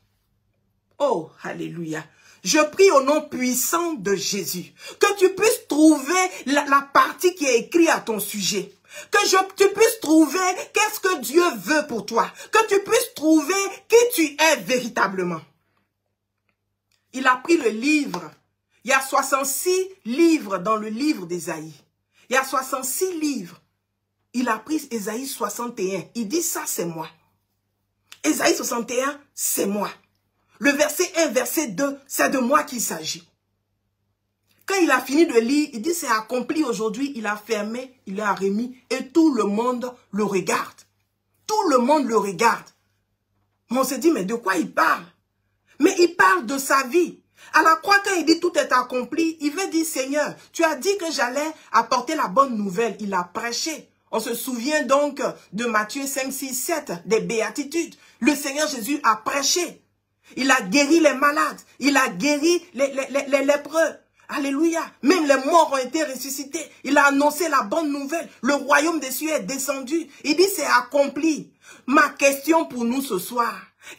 Oh, alléluia. Je prie au nom puissant de Jésus que tu puisses trouver la partie qui est écrite à ton sujet. Que tu puisses trouver qu'est-ce que Dieu veut pour toi. Que tu puisses trouver qui tu es véritablement. Il a pris le livre. Il y a 66 livres dans le livre d'Ésaïe. Il y a 66 livres. Il a pris Ésaïe 61. Il dit ça, c'est moi. Ésaïe 61, c'est moi. Le verset 1, verset 2, c'est de moi qu'il s'agit. Quand il a fini de lire, il dit c'est accompli aujourd'hui, il a fermé, il a remis et tout le monde le regarde. Tout le monde le regarde. Mais on se dit, mais de quoi il parle? Mais il parle de sa vie. À la croix, quand il dit tout est accompli, il veut dire Seigneur, tu as dit que j'allais apporter la bonne nouvelle. Il a prêché. On se souvient donc de Matthieu 5, 6, 7, des béatitudes. Le Seigneur Jésus a prêché. Il a guéri les malades. Il a guéri les lépreux. Alléluia. Même les morts ont été ressuscités. Il a annoncé la bonne nouvelle. Le royaume des cieux est descendu. Il dit c'est accompli. Ma question pour nous ce soir,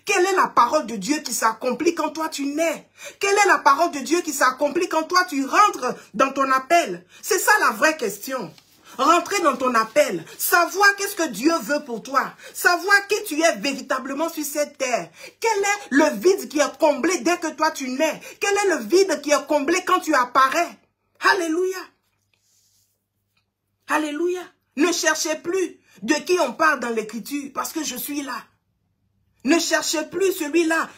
Quelle est la parole de Dieu qui s'accomplit quand toi tu nais? Quelle est la parole de Dieu qui s'accomplit quand toi tu rentres dans ton appel? C'est ça la vraie question. Rentrer dans ton appel, savoir qu'est-ce que Dieu veut pour toi, savoir qui tu es véritablement sur cette terre. Quel est le vide qui est comblé dès que toi tu nais? Quel est le vide qui est comblé quand tu apparais? Alléluia. Alléluia. Ne cherchez plus de qui on parle dans l'écriture, parce que je suis là. Ne cherchez plus celui-là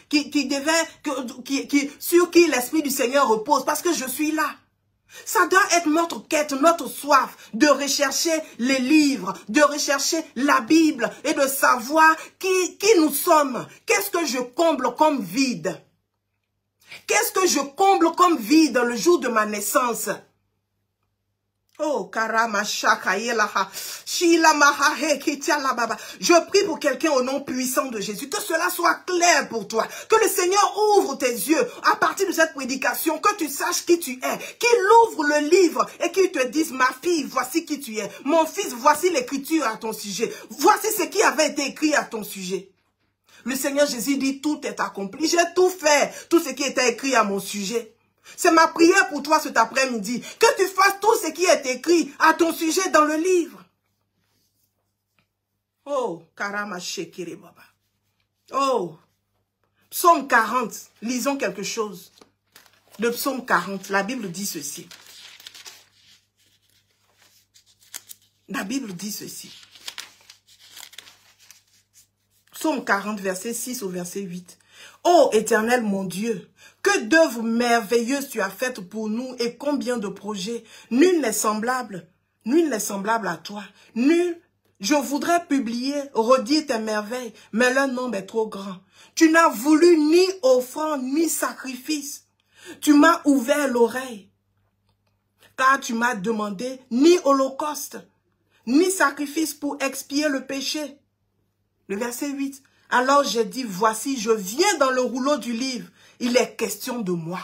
sur qui l'Esprit du Seigneur repose, parce que je suis là. Ça doit être notre quête, notre soif de rechercher les livres, de rechercher la Bible et de savoir qui nous sommes. Qu'est-ce que je comble comme vide? Qu'est-ce que je comble comme vide le jour de ma naissance? Oh, je prie pour quelqu'un au nom puissant de Jésus, que cela soit clair pour toi, que le Seigneur ouvre tes yeux à partir de cette prédication, que tu saches qui tu es, qu'il ouvre le livre et qu'il te dise, ma fille, voici qui tu es, mon fils, voici l'écriture à ton sujet, voici ce qui avait été écrit à ton sujet. Le Seigneur Jésus dit, tout est accompli, j'ai tout fait, tout ce qui était écrit à mon sujet. C'est ma prière pour toi cet après-midi, que tu fasses tout ce qui est écrit à ton sujet dans le livre. Oh, Karama Shekere Baba. Oh, Psaume 40, lisons quelque chose. Le Psaume 40, la Bible dit ceci. La Bible dit ceci. Psaume 40, verset 6 au verset 8. Ô Éternel mon Dieu, que d'œuvres merveilleuses tu as faites pour nous et combien de projets. Nul n'est semblable à toi. Nul, je voudrais publier, redire tes merveilles, mais leur nombre est trop grand. Tu n'as voulu ni offrande ni sacrifice. Tu m'as ouvert l'oreille, car tu m'as demandé ni holocauste, ni sacrifice pour expier le péché. Le verset 8. Alors j'ai dit, voici, je viens dans le rouleau du livre. Il est question de moi.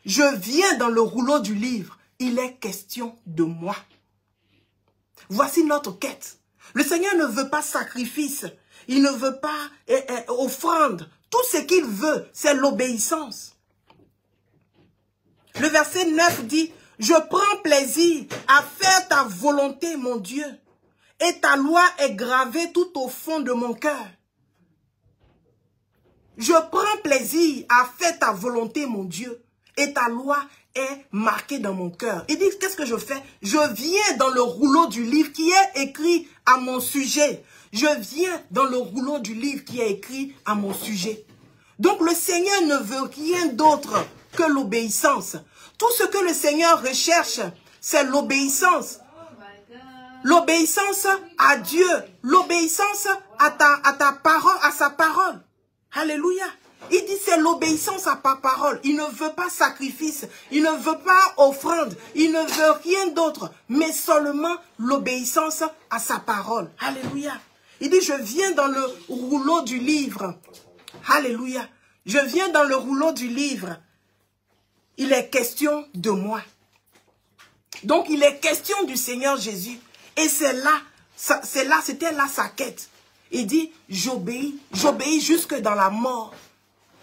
Je viens dans le rouleau du livre. Il est question de moi. Voici notre quête. Le Seigneur ne veut pas sacrifice. Il ne veut pas offrande. Tout ce qu'il veut, c'est l'obéissance. Le verset 9 dit, je prends plaisir à faire ta volonté, mon Dieu. Et ta loi est gravée tout au fond de mon cœur. Je prends plaisir à faire ta volonté, mon Dieu. Et ta loi est marquée dans mon cœur. Il dit, qu'est-ce que je fais? Je viens dans le rouleau du livre qui est écrit à mon sujet. Je viens dans le rouleau du livre qui est écrit à mon sujet. Donc le Seigneur ne veut rien d'autre que l'obéissance. Tout ce que le Seigneur recherche, c'est l'obéissance. L'obéissance à Dieu, l'obéissance à ta parole, à sa parole. Alléluia. Il dit c'est l'obéissance à sa parole. Il ne veut pas sacrifice, il ne veut pas offrande, il ne veut rien d'autre, mais seulement l'obéissance à sa parole. Alléluia. Il dit je viens dans le rouleau du livre. Alléluia. Je viens dans le rouleau du livre. Il est question de moi. Donc il est question du Seigneur Jésus. Et c'était là sa quête. Il dit, j'obéis jusque dans la mort.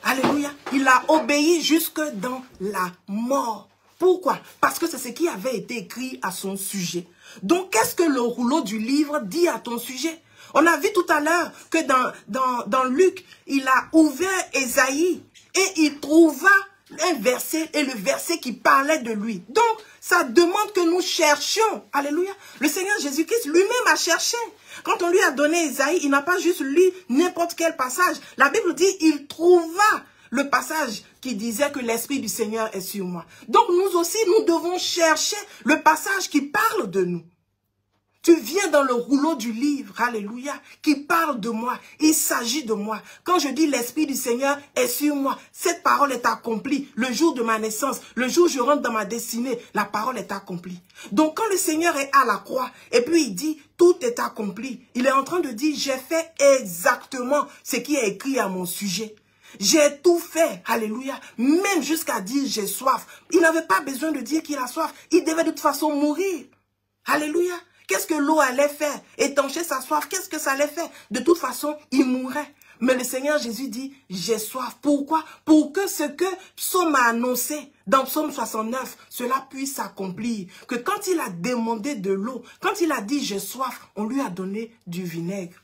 Alléluia. Il a obéi jusque dans la mort. Pourquoi? Parce que c'est ce qui avait été écrit à son sujet. Donc, qu'est-ce que le rouleau du livre dit à ton sujet? On a vu tout à l'heure que dans Luc, il a ouvert Ésaïe et il trouva un verset et le verset qui parlait de lui. Donc, ça demande que nous cherchions. Alléluia. Le Seigneur Jésus-Christ lui-même a cherché. Quand on lui a donné Ésaïe, il n'a pas juste lu n'importe quel passage. La Bible dit, il trouva le passage qui disait que l'Esprit du Seigneur est sur moi. Donc, nous aussi, nous devons chercher le passage qui parle de nous. Tu viens dans le rouleau du livre, alléluia, qui parle de moi. Il s'agit de moi. Quand je dis l'Esprit du Seigneur est sur moi, cette parole est accomplie. Le jour de ma naissance, le jour où je rentre dans ma destinée, la parole est accomplie. Donc quand le Seigneur est à la croix, et puis il dit, tout est accompli. Il est en train de dire, j'ai fait exactement ce qui est écrit à mon sujet. J'ai tout fait, alléluia, même jusqu'à dire j'ai soif. Il n'avait pas besoin de dire qu'il a soif. Il devait de toute façon mourir. Alléluia. Qu'est-ce que l'eau allait faire? Étancher sa soif, qu'est-ce que ça allait faire? De toute façon, il mourrait. Mais le Seigneur Jésus dit, j'ai soif. Pourquoi? Pour que ce que Psaume a annoncé dans Psaume 69, cela puisse s'accomplir. Que quand il a demandé de l'eau, quand il a dit j'ai soif, on lui a donné du vinaigre.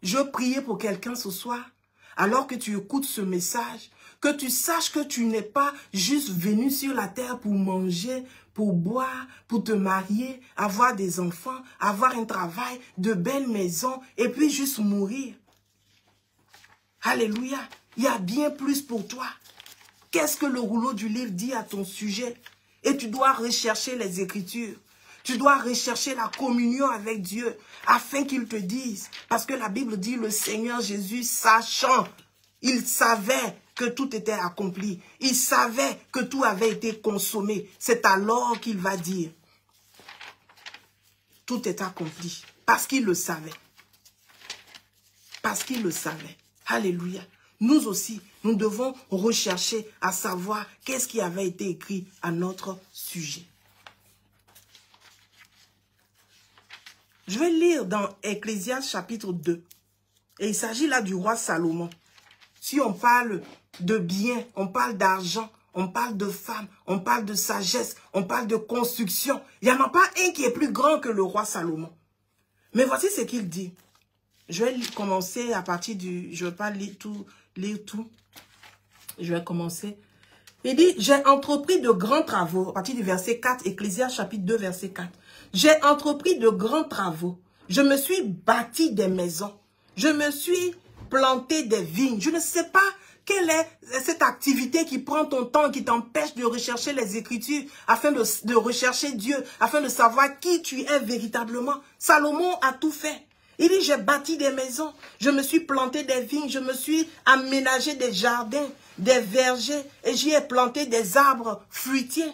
Je priais pour quelqu'un ce soir, alors que tu écoutes ce message, que tu saches que tu n'es pas juste venu sur la terre pour manger, pour boire, pour te marier, avoir des enfants, avoir un travail, de belles maisons, et puis juste mourir. Alléluia, il y a bien plus pour toi. Qu'est-ce que le rouleau du livre dit à ton sujet? Et tu dois rechercher les Écritures. Tu dois rechercher la communion avec Dieu afin qu'il te dise. Parce que la Bible dit le Seigneur Jésus, sachant, il savait que tout était accompli. Il savait que tout avait été consommé. C'est alors qu'il va dire, tout est accompli. Parce qu'il le savait. Parce qu'il le savait. Alléluia. Nous aussi, nous devons rechercher à savoir qu'est-ce qui avait été écrit à notre sujet. Je vais lire dans Ecclésiaste chapitre 2. Et il s'agit là du roi Salomon. Si on parle de biens, on parle d'argent, on parle de femmes, on parle de sagesse, on parle de construction. Il n'y en a pas un qui est plus grand que le roi Salomon. Mais voici ce qu'il dit. Je vais commencer à partir du... Je ne vais pas lire tout. Je vais commencer. Il dit, j'ai entrepris de grands travaux. À partir du verset 4, Ecclésiaste chapitre 2, verset 4. J'ai entrepris de grands travaux. Je me suis bâti des maisons. Je me suis planté des vignes. Je ne sais pas quelle est cette activité qui prend ton temps, qui t'empêche de rechercher les Écritures, afin de rechercher Dieu, afin de savoir qui tu es véritablement. Salomon a tout fait. Il dit, j'ai bâti des maisons, je me suis planté des vignes, je me suis aménagé des jardins, des vergers, et j'y ai planté des arbres fruitiers.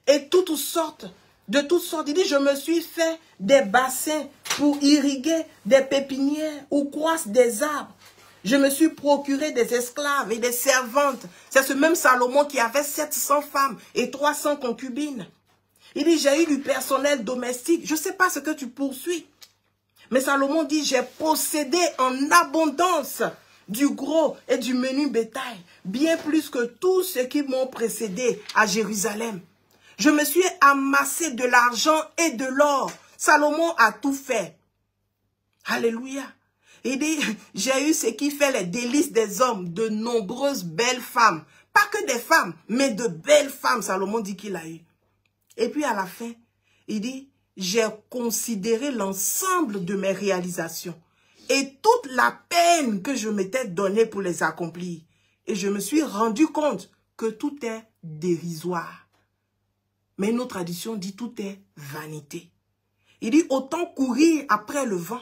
Et de toutes sortes. Il dit, je me suis fait des bassins pour irriguer des pépinières où croissent des arbres. Je me suis procuré des esclaves et des servantes. C'est ce même Salomon qui avait 700 femmes et 300 concubines. Il dit, j'ai eu du personnel domestique. Je ne sais pas ce que tu poursuis. Mais Salomon dit, j'ai possédé en abondance du gros et du menu bétail, bien plus que tous ceux qui m'ont précédé à Jérusalem. Je me suis amassé de l'argent et de l'or. Salomon a tout fait. Alléluia. Il dit, j'ai eu ce qui fait les délices des hommes, de nombreuses belles femmes. Pas que des femmes, mais de belles femmes, Salomon dit qu'il a eu. Et puis à la fin, il dit, j'ai considéré l'ensemble de mes réalisations et toute la peine que je m'étais donnée pour les accomplir. Et je me suis rendu compte que tout est dérisoire. Mais nos traditions disent tout est vanité. Il dit, autant courir après le vent.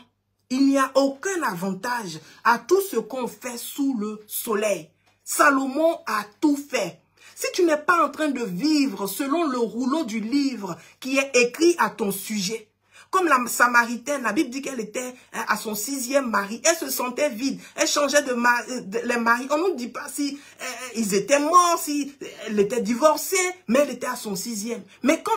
Il n'y a aucun avantage à tout ce qu'on fait sous le soleil. Salomon a tout fait. Si tu n'es pas en train de vivre selon le rouleau du livre qui est écrit à ton sujet, comme la Samaritaine, la Bible dit qu'elle était à son 6e mari, elle se sentait vide, elle changeait les maris. On ne nous dit pas si ils étaient morts, si elle était divorcée, mais elle était à son 6e. Mais quand